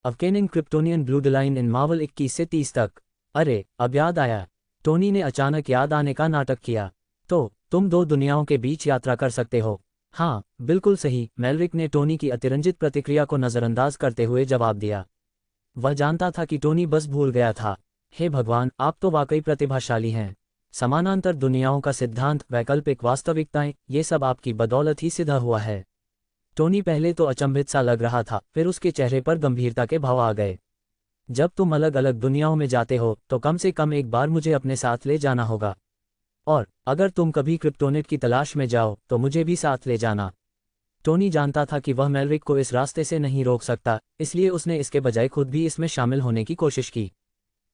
अवेकेनिंग Kryptonian blue line in Marvel 21 से 30 तक। अरे, अब याद आया। टोनी ने अचानक याद आने का नाटक किया। तो तुम दो दुनियाओं के बीच यात्रा कर सकते हो। हाँ, बिल्कुल सही, मेलरिक ने टोनी की अतिरंजित प्रतिक्रिया को नज़रअंदाज करते हुए जवाब दिया। वह जानता था कि टोनी बस भूल गया था। हे भगवान, आप तो वाकई प्रतिभाशाली हैं। समानांतर दुनियाओं का सिद्धांत, वैकल्पिक वास्तविकताएं, ये सब आपकी बदौलत ही सिद्ध हुआ है। टोनी पहले तो अचंभित सा लग रहा था, फिर उसके चेहरे पर गंभीरता के भाव आ गए। जब तुम अलग अलग दुनियाओं में जाते हो तो कम से कम एक बार मुझे अपने साथ ले जाना होगा। और अगर तुम कभी क्रिप्टोनेट की तलाश में जाओ तो मुझे भी साथ ले जाना। टोनी जानता था कि वह मेलरिक को इस रास्ते से नहीं रोक सकता, इसलिए उसने इसके बजाय खुद भी इसमें शामिल होने की कोशिश की।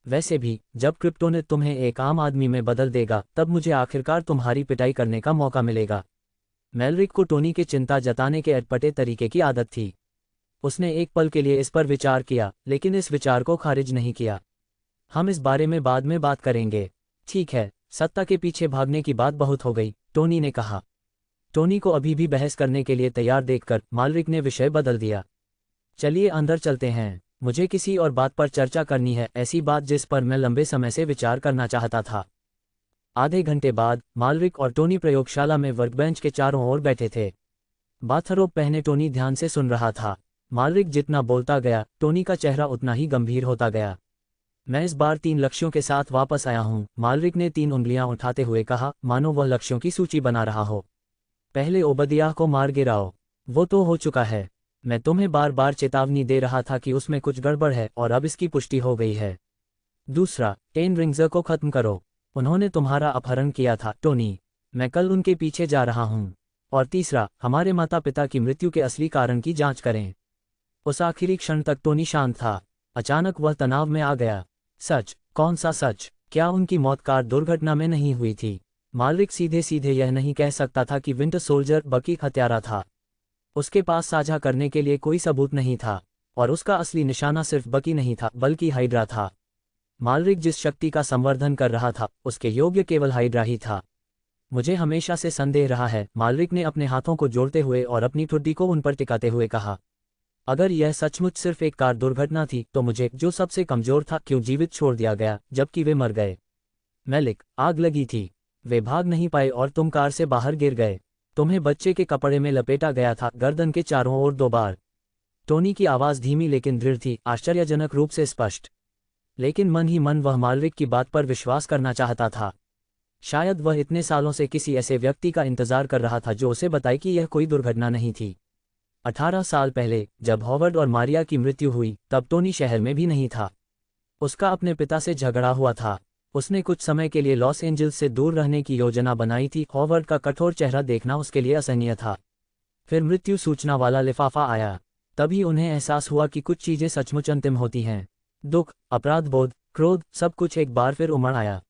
वैसे भी, जब क्रिप्टोनेट तुम्हें एक आम आदमी में बदल देगा तब मुझे आखिरकार तुम्हारी पिटाई करने का मौका मिलेगा। मेलरिक को टोनी के चिंता जताने के अटपटे तरीके की आदत थी। उसने एक पल के लिए इस पर विचार किया, लेकिन इस विचार को खारिज नहीं किया। हम इस बारे में बाद में बात करेंगे। ठीक है, सत्ता के पीछे भागने की बात बहुत हो गई, टोनी ने कहा। टोनी को अभी भी बहस करने के लिए तैयार देखकर मेलरिक ने विषय बदल दिया। चलिए अंदर चलते हैं, मुझे किसी और बात पर चर्चा करनी है, ऐसी बात जिस पर मैं लंबे समय से विचार करना चाहता था। आधे घंटे बाद मेलरिक और टोनी प्रयोगशाला में वर्कबेंच के चारों ओर बैठे थे। बाथरोब पहने टोनी ध्यान से सुन रहा था। मेलरिक जितना बोलता गया, टोनी का चेहरा उतना ही गंभीर होता गया। मैं इस बार 3 लक्ष्यों के साथ वापस आया हूं, मेलरिक ने 3 उंगलियां उठाते हुए कहा, मानो वह लक्ष्यों की सूची बना रहा हो। पहले ओबदियाह को मार गिराओ। वो तो हो चुका है। मैं तुम्हें बार बार चेतावनी दे रहा था कि उसमें कुछ गड़बड़ है और अब इसकी पुष्टि हो गई है। दूसरा, टेन रिंग्स को खत्म करो। उन्होंने तुम्हारा अपहरण किया था, टोनी। मैं कल उनके पीछे जा रहा हूं। और तीसरा, हमारे माता पिता की मृत्यु के असली कारण की जांच करें। उस आखिरी क्षण तक टोनी शांत था। अचानक वह तनाव में आ गया। सच? कौन सा सच? क्या उनकी मौत कार दुर्घटना में नहीं हुई थी? मेलरिक सीधे सीधे यह नहीं कह सकता था कि विंटर सोल्जर बकी हत्यारा था। उसके पास साझा करने के लिए कोई सबूत नहीं था, और उसका असली निशाना सिर्फ बकी नहीं था बल्कि हाइड्रा था। मेलरिक जिस शक्ति का संवर्धन कर रहा था उसके योग्य केवल हाइड्रा ही था। मुझे हमेशा से संदेह रहा है, मेलरिक ने अपने हाथों को जोड़ते हुए और अपनी ठुड्डी को उन पर टिकाते हुए कहा। अगर यह सचमुच सिर्फ एक कार दुर्घटना थी तो मुझे, जो सबसे कमजोर था, क्यों जीवित छोड़ दिया गया जबकि वे मर गए? मेलिक, आग लगी थी। वे भाग नहीं पाए और तुम कार से बाहर गिर गए। तुम्हें बच्चे के कपड़े में लपेटा गया था, गर्दन के चारों ओर 2 बार। टोनी की आवाज़ धीमी लेकिन दृढ़ थी, आश्चर्यजनक रूप से स्पष्ट। लेकिन मन ही मन वह मेलरिक की बात पर विश्वास करना चाहता था। शायद वह इतने सालों से किसी ऐसे व्यक्ति का इंतजार कर रहा था जो उसे बताए कि यह कोई दुर्घटना नहीं थी। 18 साल पहले जब हॉवर्ड और मारिया की मृत्यु हुई तब टोनी शहर में भी नहीं था। उसका अपने पिता से झगड़ा हुआ था। उसने कुछ समय के लिए लॉस एंजल्स से दूर रहने की योजना बनाई थी। हॉवर्ड का कठोर चेहरा देखना उसके लिए असहनीय था। फिर मृत्यु सूचना वाला लिफाफा आया। तभी उन्हें एहसास हुआ कि कुछ चीज़ें सचमुच अंतिम होती हैं। दुख, अपराधबोध, क्रोध, सब कुछ एक बार फिर उमड़ आया।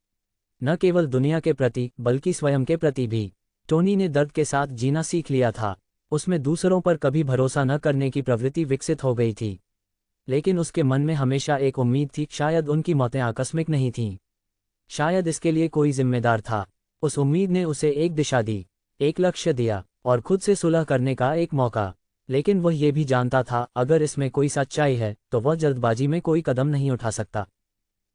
न केवल दुनिया के प्रति बल्कि स्वयं के प्रति भी। टोनी ने दर्द के साथ जीना सीख लिया था। उसमें दूसरों पर कभी भरोसा न करने की प्रवृत्ति विकसित हो गई थी। लेकिन उसके मन में हमेशा एक उम्मीद थी, शायद उनकी मौतें आकस्मिक नहीं थीं। शायद इसके लिए कोई जिम्मेदार था। उस उम्मीद ने उसे एक दिशा दी, एक लक्ष्य दिया और खुद से सुलह करने का एक मौका। लेकिन वह ये भी जानता था, अगर इसमें कोई सच्चाई है तो वह जल्दबाजी में कोई कदम नहीं उठा सकता।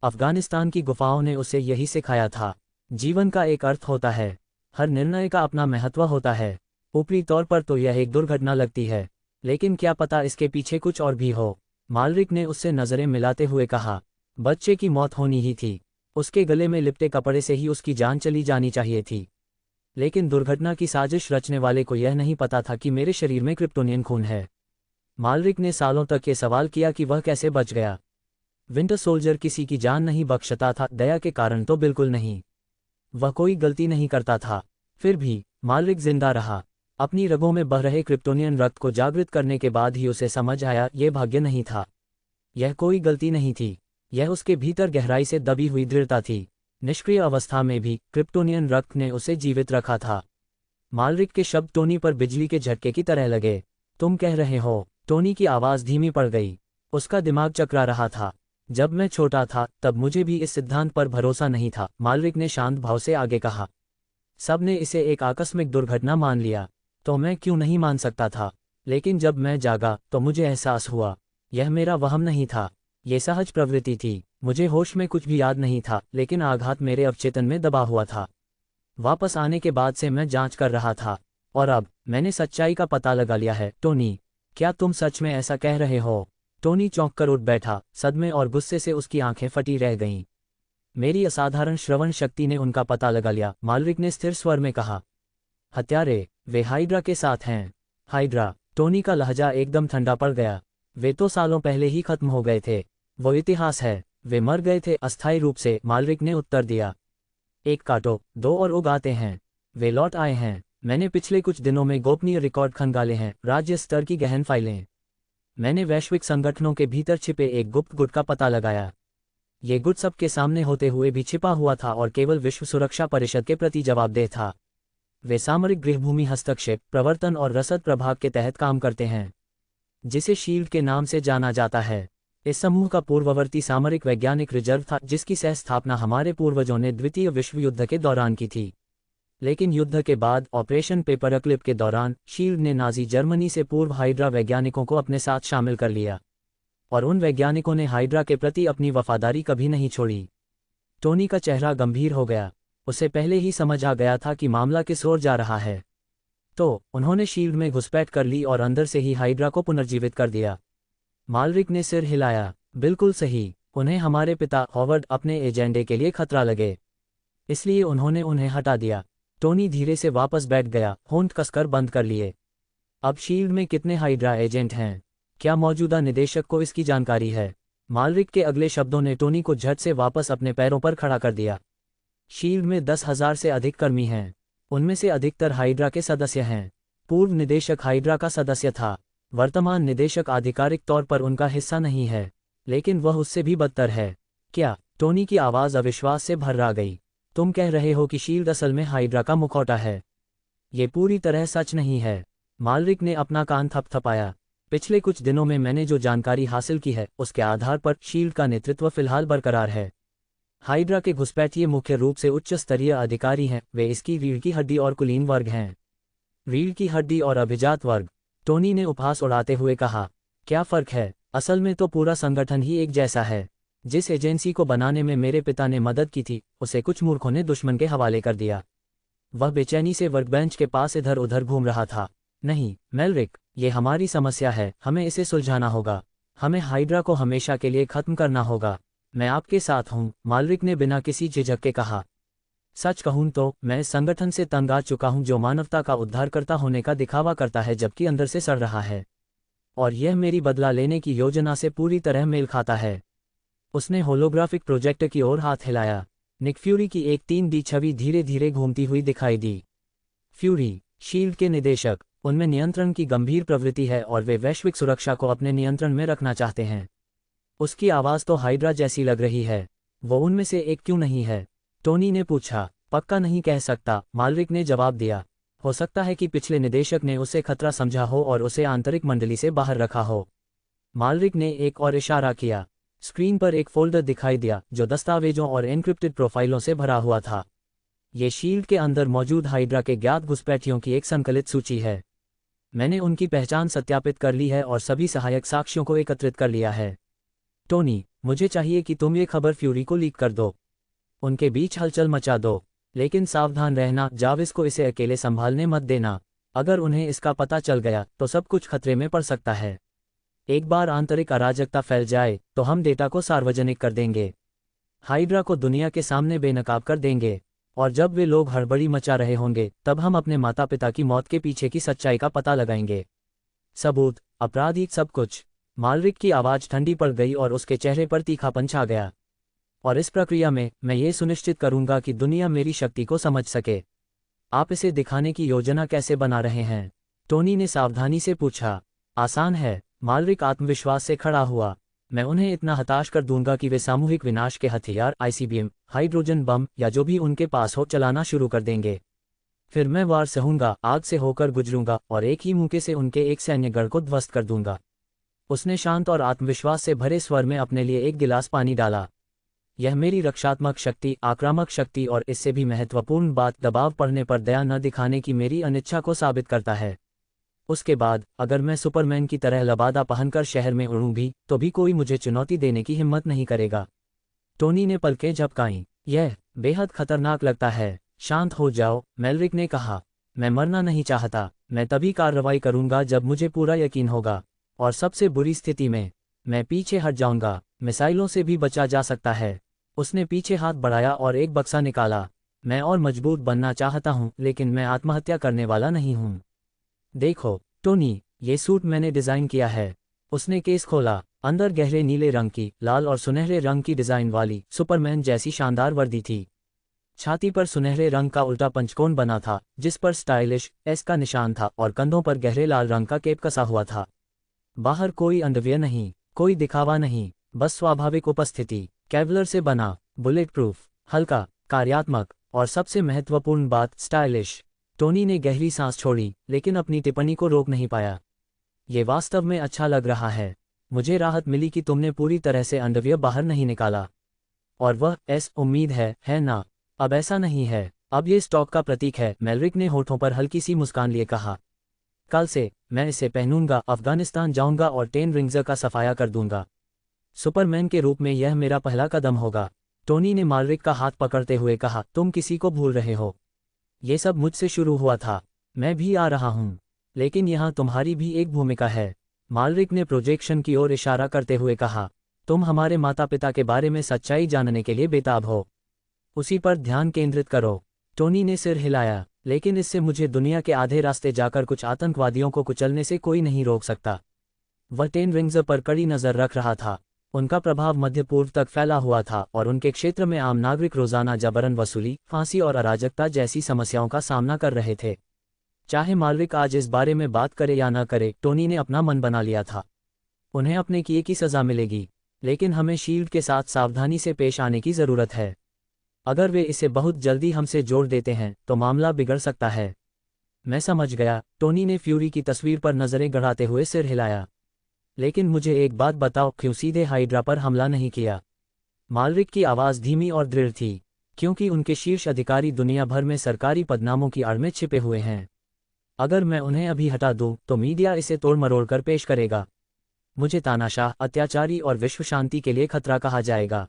अफगानिस्तान की गुफाओं ने उसे यही सिखाया था। जीवन का एक अर्थ होता है, हर निर्णय का अपना महत्व होता है। ऊपरी तौर पर तो यह एक दुर्घटना लगती है, लेकिन क्या पता इसके पीछे कुछ और भी हो। मेलरिक ने उससे नज़रें मिलाते हुए कहा, बच्चे की मौत होनी ही थी। उसके गले में लिपटे कपड़े से ही उसकी जान चली जानी चाहिए थी। लेकिन दुर्घटना की साजिश रचने वाले को यह नहीं पता था कि मेरे शरीर में क्रिप्टोनियन खून है। मेलरिक ने सालों तक ये सवाल किया कि वह कैसे बच गया। विंटर सोल्जर किसी की जान नहीं बख्शता था, दया के कारण तो बिल्कुल नहीं। वह कोई गलती नहीं करता था। फिर भी मेलरिक जिंदा रहा। अपनी रगों में बह रहे क्रिप्टोनियन रक्त को जागृत करने के बाद ही उसे समझ आया, यह भाग्य नहीं था, यह कोई गलती नहीं थी, यह उसके भीतर गहराई से दबी हुई दृढ़ता थी। निष्क्रिय अवस्था में भी क्रिप्टोनियन रक्त ने उसे जीवित रखा था। मेलरिक के शब्द टोनी पर बिजली के झटके की तरह लगे। तुम कह रहे हो? टोनी की आवाज़ धीमी पड़ गई। उसका दिमाग चकरा रहा था। जब मैं छोटा था तब मुझे भी इस सिद्धांत पर भरोसा नहीं था, मेलरिक ने शांत भाव से आगे कहा। सबने इसे एक आकस्मिक दुर्घटना मान लिया, तो मैं क्यों नहीं मान सकता था? लेकिन जब मैं जागा तो मुझे एहसास हुआ, यह मेरा वहम नहीं था, ये सहज प्रवृत्ति थी। मुझे होश में कुछ भी याद नहीं था, लेकिन आघात मेरे अवचेतन में दबा हुआ था। वापस आने के बाद से मैं जांच कर रहा था, और अब मैंने सच्चाई का पता लगा लिया है। टोनी, क्या तुम सच में ऐसा कह रहे हो? टोनी चौंक कर उठ बैठा, सदमे और गुस्से से उसकी आंखें फटी रह गईं। मेरी असाधारण श्रवण शक्ति ने उनका पता लगा लिया, मालरिक ने स्थिर स्वर में कहा। हत्यारे, वे हाइड्रा के साथ हैं। हाइड्रा? टोनी का लहजा एकदम ठंडा पड़ गया। वे तो सालों पहले ही खत्म हो गए थे। वो इतिहास है, वे मर गए थे अस्थायी रूप से, मालरिक ने उत्तर दिया। एक काटो, दो और उगाते हैं। वे लौट आए हैं। मैंने पिछले कुछ दिनों में गोपनीय रिकॉर्ड खंगाले हैं, राज्य स्तर की गहन फाइलें। मैंने वैश्विक संगठनों के भीतर छिपे एक गुप्त गुट का पता लगाया। ये गुट सबके सामने होते हुए भी छिपा हुआ था और केवल विश्व सुरक्षा परिषद के प्रति जवाबदेह था। वे सामरिक गृहभूमि हस्तक्षेप, प्रवर्तन और रसद प्रभाग के तहत काम करते हैं, जिसे शील्ड के नाम से जाना जाता है। इस समूह का पूर्ववर्ती सामरिक वैज्ञानिक रिजर्व था, जिसकी सह स्थापना हमारे पूर्वजों ने द्वितीय विश्व युद्ध के दौरान की थी। लेकिन युद्ध के बाद ऑपरेशन पेपरक्लिप के दौरान शील्ड ने नाजी जर्मनी से पूर्व हाइड्रा वैज्ञानिकों को अपने साथ शामिल कर लिया, और उन वैज्ञानिकों ने हाइड्रा के प्रति अपनी वफादारी कभी नहीं छोड़ी। टोनी का चेहरा गंभीर हो गया। उसे पहले ही समझ आ गया था कि मामला किस ओर जा रहा है। तो उन्होंने शील्ड में घुसपैठ कर ली और अंदर से ही हाइड्रा को पुनर्जीवित कर दिया। मालरिक ने सिर हिलाया। बिल्कुल सही, उन्हें हमारे पिता हॉवर्ड अपने एजेंडे के लिए खतरा लगे, इसलिए उन्होंने उन्हें हटा दिया। टोनी धीरे से वापस बैठ गया, होंठ कसकर बंद कर लिए। अब शील्ड में कितने हाइड्रा एजेंट हैं? क्या मौजूदा निदेशक को इसकी जानकारी है? मालरिक के अगले शब्दों ने टोनी को झट से वापस अपने पैरों पर खड़ा कर दिया। शील्ड में 10,000 से अधिक कर्मी हैं। उनमें से अधिकतर हाइड्रा के सदस्य हैं। पूर्व निदेशक हाइड्रा का सदस्य था। वर्तमान निदेशक आधिकारिक तौर पर उनका हिस्सा नहीं है, लेकिन वह उससे भी बदतर है। क्या? टोनी की आवाज़ अविश्वास से भर आ गई। तुम कह रहे हो कि शील्ड असल में हाइड्रा का मुखौटा है? ये पूरी तरह सच नहीं है। मालरिक ने अपना कान थपथपाया। पिछले कुछ दिनों में मैंने जो जानकारी हासिल की है, उसके आधार पर शील्ड का नेतृत्व फिलहाल बरकरार है। हाइड्रा के घुसपैठिए मुख्य रूप से उच्च स्तरीय अधिकारी हैं। वे इसकी रीढ़ की हड्डी और कुलीन वर्ग हैं। रीढ़ की हड्डी और अभिजात वर्ग, टोनी ने उपहास उड़ाते हुए कहा। क्या फ़र्क है? असल में तो पूरा संगठन ही एक जैसा है। जिस एजेंसी को बनाने में मेरे पिता ने मदद की थी, उसे कुछ मूर्खों ने दुश्मन के हवाले कर दिया। वह बेचैनी से वर्कबेंच के पास इधर उधर घूम रहा था। नहीं मेलरिक, ये हमारी समस्या है, हमें इसे सुलझाना होगा। हमें हाइड्रा को हमेशा के लिए खत्म करना होगा। मैं आपके साथ हूँ, मालरिक ने बिना किसी झिझक के कहा। सच कहूँ तो मैं इस संगठन से तंग आ चुका हूँ, जो मानवता का उद्धारकर्ता होने का दिखावा करता है जबकि अंदर से सड़ रहा है। और यह मेरी बदला लेने की योजना से पूरी तरह मेल खाता है। उसने होलोग्राफिक प्रोजेक्टर की ओर हाथ हिलाया। निक फ्यूरी की एक 3D छवि धीरे धीरे घूमती हुई दिखाई दी। फ्यूरी, शील्ड के निदेशक, उनमें नियंत्रण की गंभीर प्रवृत्ति है और वे वैश्विक सुरक्षा को अपने नियंत्रण में रखना चाहते हैं। उसकी आवाज़ तो हाइड्रा जैसी लग रही है। वो उनमें से एक क्यों नहीं है? टोनी ने पूछा। पक्का नहीं कह सकता, मालरिक ने जवाब दिया। हो सकता है कि पिछले निदेशक ने उसे खतरा समझा हो और उसे आंतरिक मंडली से बाहर रखा हो। मालरिक ने एक और इशारा किया। स्क्रीन पर एक फोल्डर दिखाई दिया जो दस्तावेजों और एन्क्रिप्टेड प्रोफाइलों से भरा हुआ था। ये शील्ड के अंदर मौजूद हाइड्रा के ज्ञात घुसपैठियों की एक संकलित सूची है। मैंने उनकी पहचान सत्यापित कर ली है और सभी सहायक साक्ष्यों को एकत्रित कर लिया है। टोनी, मुझे चाहिए कि तुम ये खबर फ्यूरी को लीक कर दो। उनके बीच हलचल मचा दो। लेकिन सावधान रहना, जाविस को इसे अकेले संभालने मत देना। अगर उन्हें इसका पता चल गया तो सब कुछ खतरे में पड़ सकता है। एक बार आंतरिक अराजकता फैल जाए तो हम डेटा को सार्वजनिक कर देंगे, हाइड्रा को दुनिया के सामने बेनकाब कर देंगे, और जब वे लोग हड़बड़ी मचा रहे होंगे तब हम अपने माता पिता की मौत के पीछे की सच्चाई का पता लगाएंगे। सबूत, अपराधी, सब कुछ। मालरिक की आवाज़ ठंडी पड़ गई और उसके चेहरे पर तीखापन छा गया। और इस प्रक्रिया में मैं ये सुनिश्चित करूंगा कि दुनिया मेरी शक्ति को समझ सके। आप इसे दिखाने की योजना कैसे बना रहे हैं? टोनी ने सावधानी से पूछा। आसान है, मालरिक आत्मविश्वास से खड़ा हुआ। मैं उन्हें इतना हताश कर दूंगा कि वे सामूहिक विनाश के हथियार, ICBM, हाइड्रोजन बम या जो भी उनके पास हो चलाना शुरू कर देंगे। फिर मैं वार सहूंगा, आग से होकर गुजरूंगा और एक ही मौके से उनके एक सैन्य गढ़ को ध्वस्त कर दूंगा। उसने शांत और आत्मविश्वास से भरे स्वर में अपने लिए एक गिलास पानी डाला। यह मेरी रक्षात्मक शक्ति, आक्रामक शक्ति और इससे भी महत्वपूर्ण बात, दबाव पड़ने पर दया न दिखाने की मेरी अनिच्छा को साबित करता है। उसके बाद अगर मैं सुपरमैन की तरह लबादा पहनकर शहर में उड़ूं भी तो भी कोई मुझे चुनौती देने की हिम्मत नहीं करेगा। टोनी ने पलकें झपकाईं। यह बेहद खतरनाक लगता है। शांत हो जाओ, मेलरिक ने कहा। मैं मरना नहीं चाहता। मैं तभी कार्रवाई करूंगा जब मुझे पूरा यकीन होगा, और सबसे बुरी स्थिति में मैं पीछे हट जाऊंगा। मिसाइलों से भी बचा जा सकता है। उसने पीछे हाथ बढ़ाया और एक बक्सा निकाला। मैं और मजबूत बनना चाहता हूं, लेकिन मैं आत्महत्या करने वाला नहीं हूं। देखो टोनी, ये सूट मैंने डिज़ाइन किया है। उसने केस खोला। अंदर गहरे नीले रंग की, लाल और सुनहरे रंग की डिज़ाइन वाली सुपरमैन जैसी शानदार वर्दी थी। छाती पर सुनहरे रंग का उल्टा पंचकोण बना था, जिस पर स्टाइलिश एस का निशान था, और कंधों पर गहरे लाल रंग का केप कसा हुआ था। बाहर कोई अंडरवियर नहीं, कोई दिखावा नहीं, बस स्वाभाविक उपस्थिति। कैवलर से बना, बुलेट प्रूफ, हल्का, कार्यात्मक, और सबसे महत्वपूर्ण बात, स्टाइलिश। टोनी ने गहरी सांस छोड़ी, लेकिन अपनी टिप्पणी को रोक नहीं पाया। ये वास्तव में अच्छा लग रहा है। मुझे राहत मिली कि तुमने पूरी तरह से अंडरवियर बाहर नहीं निकाला। और वह उम्मीद है ना? अब ऐसा नहीं है। अब ये स्टॉक का प्रतीक है, मेलरिक ने होठों पर हल्की सी मुस्कान लिए कहा। कल से मैं इसे पहनूंगा, अफगानिस्तान जाऊंगा और टेन रिंग्स का सफाया कर दूंगा। सुपरमैन के रूप में यह मेरा पहला कदम होगा। टोनी ने मालरिक का हाथ पकड़ते हुए कहा, तुम किसी को भूल रहे हो। ये सब मुझसे शुरू हुआ था। मैं भी आ रहा हूं, लेकिन यहाँ तुम्हारी भी एक भूमिका है। मालरिक ने प्रोजेक्शन की ओर इशारा करते हुए कहा, तुम हमारे माता पिता के बारे में सच्चाई जानने के लिए बेताब हो। उसी पर ध्यान केंद्रित करो। टोनी ने सिर हिलाया। लेकिन इससे मुझे दुनिया के आधे रास्ते जाकर कुछ आतंकवादियों को कुचलने से कोई नहीं रोक सकता। वह टेन रिंग्स पर कड़ी नज़र रख रहा था। उनका प्रभाव मध्य पूर्व तक फैला हुआ था, और उनके क्षेत्र में आम नागरिक रोजाना जबरन वसूली, फांसी और अराजकता जैसी समस्याओं का सामना कर रहे थे। चाहे मालरिक आज इस बारे में बात करे या न करे, टोनी ने अपना मन बना लिया था। उन्हें अपने किए की सज़ा मिलेगी, लेकिन हमें शील्ड के साथ सावधानी से पेश आने की ज़रूरत है। अगर वे इसे बहुत जल्दी हमसे जोड़ देते हैं तो मामला बिगड़ सकता है। मैं समझ गया। टोनी ने फ्यूरी की तस्वीर पर नज़रें गड़ाते हुए सिर हिलाया। लेकिन मुझे एक बात बताओ, क्यों सीधे हाइड्रा पर हमला नहीं किया? मालरिक की आवाज़ धीमी और दृढ़ थी, क्योंकि उनके शीर्ष अधिकारी दुनिया भर में सरकारी पदनामों की आड़ में छिपे हुए हैं। अगर मैं उन्हें अभी हटा दूं तो मीडिया इसे तोड़ मरोड़ कर पेश करेगा। मुझे तानाशाह, अत्याचारी और विश्व शांति के लिए खतरा कहा जाएगा।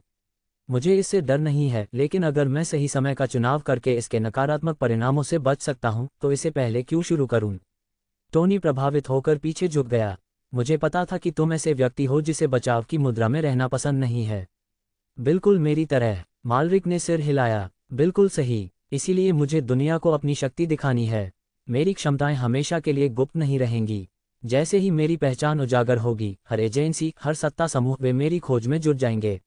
मुझे इससे डर नहीं है, लेकिन अगर मैं सही समय का चुनाव करके इसके नकारात्मक परिणामों से बच सकता हूं तो इसे पहले क्यों शुरू करूं? टोनी प्रभावित होकर पीछे झुक गया। मुझे पता था कि तुम ऐसे व्यक्ति हो जिसे बचाव की मुद्रा में रहना पसंद नहीं है। बिल्कुल मेरी तरह। मालरिक ने सिर हिलाया। बिल्कुल सही। इसीलिए मुझे दुनिया को अपनी शक्ति दिखानी है। मेरी क्षमताएं हमेशा के लिए गुप्त नहीं रहेंगी। जैसे ही मेरी पहचान उजागर होगी, हर एजेंसी, हर सत्ता समूह, वे मेरी खोज में जुट जाएंगे।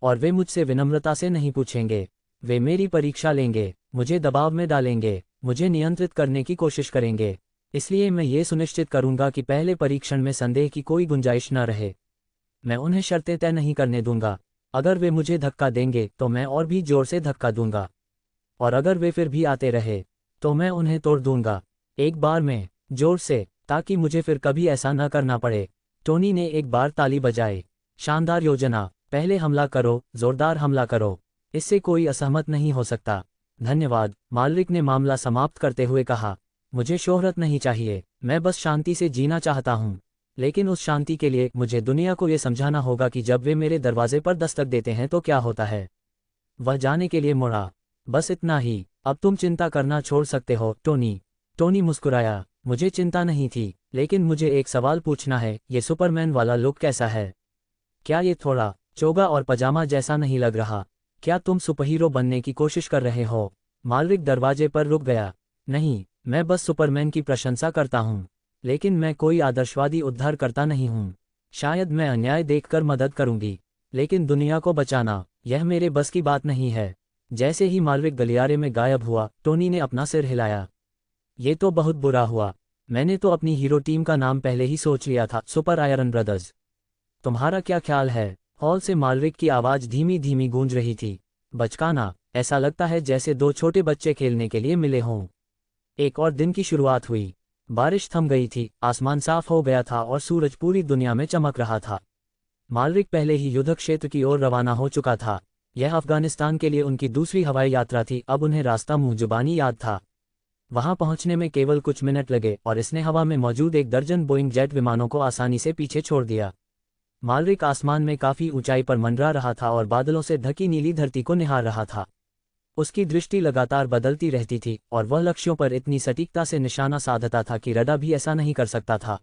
और वे मुझसे विनम्रता से नहीं पूछेंगे। वे मेरी परीक्षा लेंगे, मुझे दबाव में डालेंगे, मुझे नियंत्रित करने की कोशिश करेंगे। इसलिए मैं ये सुनिश्चित करूंगा कि पहले परीक्षण में संदेह की कोई गुंजाइश न रहे। मैं उन्हें शर्तें तय नहीं करने दूंगा। अगर वे मुझे धक्का देंगे तो मैं और भी जोर से धक्का दूंगा, और अगर वे फिर भी आते रहे तो मैं उन्हें तोड़ दूंगा, एक बार में, जोर से, ताकि मुझे फिर कभी ऐसा न करना पड़े। टोनी ने एक बार ताली बजाई। शानदार योजना। पहले हमला करो, जोरदार हमला करो। इससे कोई असहमत नहीं हो सकता। धन्यवाद। मालरिक ने मामला समाप्त करते हुए कहा, मुझे शोहरत नहीं चाहिए, मैं बस शांति से जीना चाहता हूँ। लेकिन उस शांति के लिए मुझे दुनिया को ये समझाना होगा कि जब वे मेरे दरवाजे पर दस्तक देते हैं तो क्या होता है। वह जाने के लिए मुड़ा। बस इतना ही। अब तुम चिंता करना छोड़ सकते हो, टोनी। टोनी मुस्कुराया। मुझे चिंता नहीं थी, लेकिन मुझे एक सवाल पूछना है, ये सुपरमैन वाला लुक कैसा है? क्या ये थोड़ा चोगा और पजामा जैसा नहीं लग रहा? क्या तुम सुपरहीरो बनने की कोशिश कर रहे हो? मालरिक दरवाजे पर रुक गया। नहीं, मैं बस सुपरमैन की प्रशंसा करता हूँ, लेकिन मैं कोई आदर्शवादी उद्धार करता नहीं हूँ। शायद मैं अन्याय देखकर मदद करूंगी, लेकिन दुनिया को बचाना, यह मेरे बस की बात नहीं है। जैसे ही मालरिक गलियारे में गायब हुआ, टोनी ने अपना सिर हिलाया। ये तो बहुत बुरा हुआ। मैंने तो अपनी हीरो टीम का नाम पहले ही सोच लिया था, सुपर आयरन ब्रदर्स। तुम्हारा क्या ख्याल है? हॉल से मालरिक की आवाज़ धीमी धीमी गूंज रही थी। बचकाना, ऐसा लगता है जैसे दो छोटे बच्चे खेलने के लिए मिले हों। एक और दिन की शुरुआत हुई। बारिश थम गई थी, आसमान साफ हो गया था और सूरज पूरी दुनिया में चमक रहा था। मालरिक पहले ही युद्ध क्षेत्र की ओर रवाना हो चुका था। यह अफगानिस्तान के लिए उनकी दूसरी हवाई यात्रा थी। अब उन्हें रास्ता मुंह जुबानी याद था। वहां पहुंचने में केवल कुछ मिनट लगे और इसने हवा में मौजूद 1 दर्जन बोइंग जेट विमानों को आसानी से पीछे छोड़ दिया। मालरिक आसमान में काफी ऊंचाई पर मंडरा रहा था और बादलों से ढकी नीली धरती को निहार रहा था। उसकी दृष्टि लगातार बदलती रहती थी और वह लक्ष्यों पर इतनी सटीकता से निशाना साधता था कि रडार भी ऐसा नहीं कर सकता था।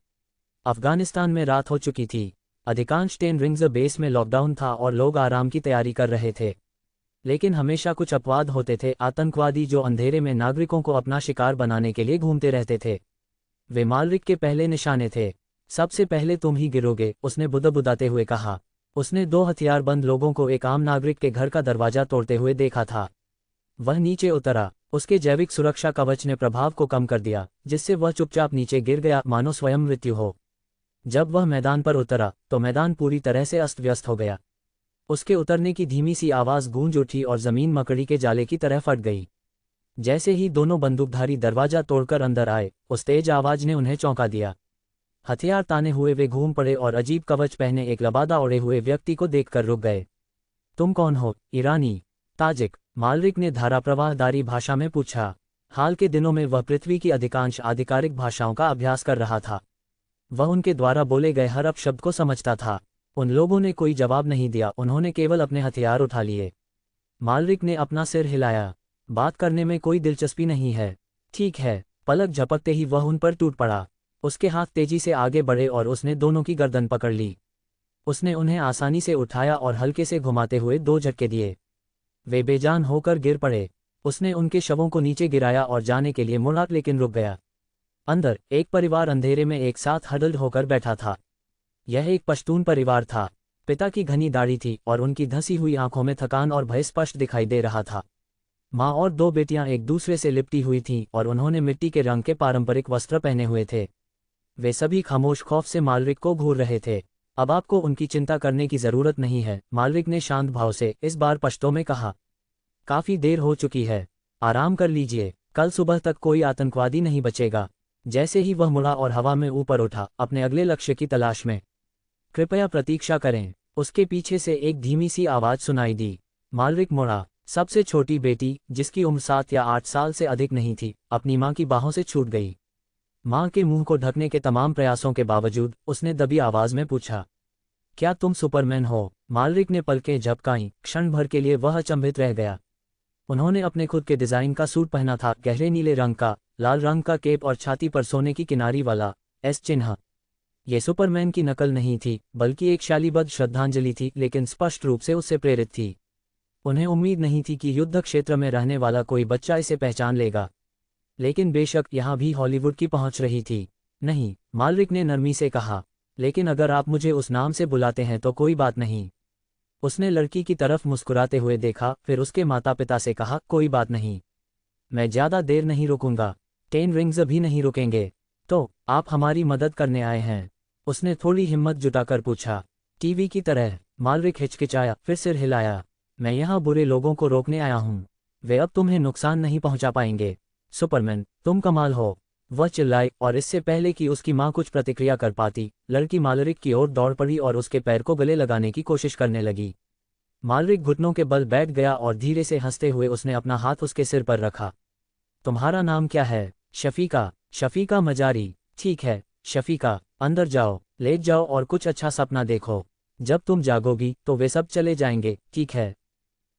अफगानिस्तान में रात हो चुकी थी। अधिकांश 10 रिंग्स बेस में लॉकडाउन था और लोग आराम की तैयारी कर रहे थे। लेकिन हमेशा कुछ अपवाद होते थे, आतंकवादी जो अंधेरे में नागरिकों को अपना शिकार बनाने के लिए घूमते रहते थे। वे मालरिक के पहले निशाने थे। सबसे पहले तुम ही गिरोगे, उसने बुदबुदाते हुए कहा। उसने 2 हथियारबंद लोगों को एक आम नागरिक के घर का दरवाजा तोड़ते हुए देखा था। वह नीचे उतरा। उसके जैविक सुरक्षा कवच ने प्रभाव को कम कर दिया, जिससे वह चुपचाप नीचे गिर गया, मानो स्वयं मृत्यु हो। जब वह मैदान पर उतरा तो मैदान पूरी तरह से अस्त व्यस्त हो गया। उसके उतरने की धीमी सी आवाज़ गूंज उठी और ज़मीन मकड़ी के जाले की तरह फट गई। जैसे ही दोनों बंदूकधारी दरवाजा तोड़कर अंदर आए, उस तेज आवाज़ ने उन्हें चौंका दिया। हथियार ताने हुए वे घूम पड़े और अजीब कवच पहने एक लबादा ओढ़े हुए व्यक्ति को देखकर रुक गए। तुम कौन हो? ईरानी? ताजिक? मालरिक ने धाराप्रवाहदारी भाषा में पूछा। हाल के दिनों में वह पृथ्वी की अधिकांश आधिकारिक भाषाओं का अभ्यास कर रहा था। वह उनके द्वारा बोले गए हर अपशब्द को समझता था। उन लोगों ने कोई जवाब नहीं दिया, उन्होंने केवल अपने हथियार उठा लिए। मालरिक ने अपना सिर हिलाया। बात करने में कोई दिलचस्पी नहीं है। ठीक है। पलक झपकते ही वह उन पर टूट पड़ा। उसके हाथ तेजी से आगे बढ़े और उसने दोनों की गर्दन पकड़ ली। उसने उन्हें आसानी से उठाया और हल्के से घुमाते हुए 2 झटके दिए। वे बेजान होकर गिर पड़े। उसने उनके शवों को नीचे गिराया और जाने के लिए मुड़ा, लेकिन रुक गया। अंदर एक परिवार अंधेरे में एक साथ हडल्ड होकर बैठा था। यह एक पश्तून परिवार था। पिता की घनी दाढ़ी थी और उनकी धंसी हुई आंखों में थकान और भय स्पष्ट दिखाई दे रहा था। माँ और 2 बेटियां एक दूसरे से लिपटी हुई थीं और उन्होंने मिट्टी के रंग के पारंपरिक वस्त्र पहने हुए थे। वे सभी खामोश खौफ से मालरिक को घूर रहे थे। अब आपको उनकी चिंता करने की जरूरत नहीं है, मालरिक ने शांत भाव से इस बार पश्तो में कहा। काफी देर हो चुकी है, आराम कर लीजिए, कल सुबह तक कोई आतंकवादी नहीं बचेगा। जैसे ही वह मुड़ा और हवा में ऊपर उठा, अपने अगले लक्ष्य की तलाश में। कृपया प्रतीक्षा करें, उसके पीछे से एक धीमी सी आवाज सुनाई दी। मालरिक मुड़ा। सबसे छोटी बेटी, जिसकी उम्र 7 या 8 साल से अधिक नहीं थी, अपनी माँ की बाहों से छूट गई। माँ के मुंह को ढकने के तमाम प्रयासों के बावजूद उसने दबी आवाज में पूछा, क्या तुम सुपरमैन हो? मालरिक ने पलकें झपकाईं। क्षण भर के लिए वह अचंभित रह गया। उन्होंने अपने खुद के डिजाइन का सूट पहना था, गहरे नीले रंग का, लाल रंग का केप और छाती पर सोने की किनारी वाला एस चिन्ह। ये सुपरमैन की नकल नहीं थी, बल्कि एक शालीबद्ध श्रद्धांजलि थी, लेकिन स्पष्ट रूप से उससे प्रेरित थी। उन्हें उम्मीद नहीं थी कि युद्ध क्षेत्र में रहने वाला कोई बच्चा इसे पहचान लेगा। लेकिन बेशक यहाँ भी हॉलीवुड की पहुंच रही थी। नहीं, मालरिक ने नरमी से कहा, लेकिन अगर आप मुझे उस नाम से बुलाते हैं तो कोई बात नहीं। उसने लड़की की तरफ मुस्कुराते हुए देखा, फिर उसके माता पिता से कहा, कोई बात नहीं, मैं ज्यादा देर नहीं रुकूंगा। 10 रिंग्स भी नहीं रुकेंगे। तो आप हमारी मदद करने आए हैं? उसने थोड़ी हिम्मत जुटाकर पूछा। टीवी की तरह। मालरिक हिचकिचाया, फिर सिर हिलाया। मैं यहाँ बुरे लोगों को रोकने आया हूँ। वे अब तुम्हें नुकसान नहीं पहुँचा पाएंगे। सुपरमैन, तुम कमाल हो, वह चिल्लाई, और इससे पहले कि उसकी माँ कुछ प्रतिक्रिया कर पाती, लड़की मालरिक की ओर दौड़ पड़ी और उसके पैर को गले लगाने की कोशिश करने लगी। मालरिक घुटनों के बल बैठ गया और धीरे से हंसते हुए उसने अपना हाथ उसके सिर पर रखा। तुम्हारा नाम क्या है? शफीका। शफीका मजारी। ठीक है शफीका, अंदर जाओ, लेट जाओ और कुछ अच्छा सपना देखो। जब तुम जागोगी तो वे सब चले जाएंगे, ठीक है?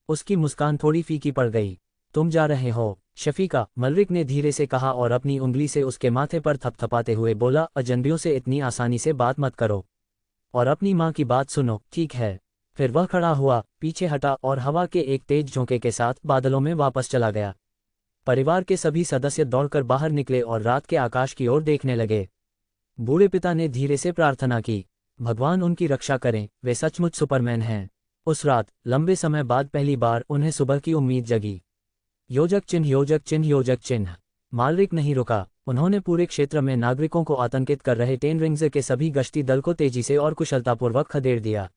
उसकी मुस्कान थोड़ी फीकी पड़ गई। तुम जा रहे हो शफीका? मालरिक ने धीरे से कहा और अपनी उंगली से उसके माथे पर थपथपाते हुए बोला, अजनबियों से इतनी आसानी से बात मत करो और अपनी माँ की बात सुनो, ठीक है? फिर वह खड़ा हुआ, पीछे हटा और हवा के एक तेज झोंके के साथ बादलों में वापस चला गया। परिवार के सभी सदस्य दौड़कर बाहर निकले और रात के आकाश की ओर देखने लगे। बूढ़े पिता ने धीरे से प्रार्थना की, भगवान उनकी रक्षा करें, वे सचमुच सुपरमैन हैं। उस रात लंबे समय बाद पहली बार उन्हें सुबह की उम्मीद जगी। योजक चिन्ह, योजक चिन्ह, योजक चिन्ह। मालरिक नहीं रुका। उन्होंने पूरे क्षेत्र में नागरिकों को आतंकित कर रहे 10 रिंग्स के सभी गश्ती दल को तेजी से और कुशलतापूर्वक खदेड़ दिया।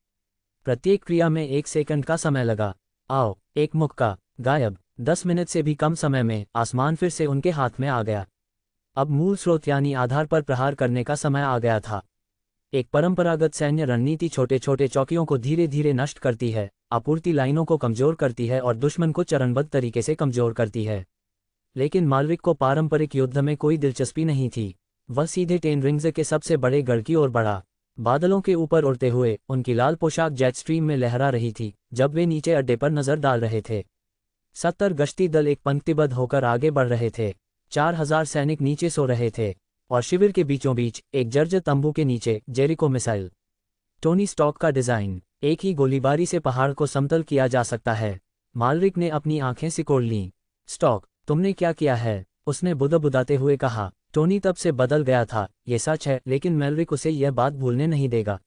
प्रत्येक क्रिया में 1 सेकंड का समय लगा। आओ, एक मुक्का, गायब। 10 मिनट से भी कम समय में आसमान फिर से उनके हाथ में आ गया। अब मूल स्रोत यानी आधार पर प्रहार करने का समय आ गया था। एक परंपरागत सैन्य रणनीति छोटे छोटे चौकियों को धीरे धीरे नष्ट करती है, आपूर्ति लाइनों को कमजोर करती है और दुश्मन को चरणबद्ध तरीके से कमजोर करती है। लेकिन मालविक को पारंपरिक युद्ध में कोई दिलचस्पी नहीं थी। वह सीधे टेन रिंग्स के सबसे बड़े गढ़ की ओर बढ़ा। बादलों के ऊपर उड़ते हुए उनकी लाल पोशाक जेट स्ट्रीम में लहरा रही थी जब वे नीचे अड्डे पर नजर डाल रहे थे। 70 गश्ती दल एक पंक्तिबद्ध होकर आगे बढ़ रहे थे। 4000 सैनिक नीचे सो रहे थे और शिविर के बीचों बीच एक जर्जर तंबू के नीचे जेरिको मिसाइल। टोनी स्टॉक का डिजाइन, एक ही गोलीबारी से पहाड़ को समतल किया जा सकता है। मालविक ने अपनी आंखें सिकोड़ लीं। स्टॉक, तुमने क्या किया है? उसने बुदबुदाते हुए कहा। टोनी तब से बदल गया था, ये सच है, लेकिन मेलरिक उसे यह बात भूलने नहीं देगा।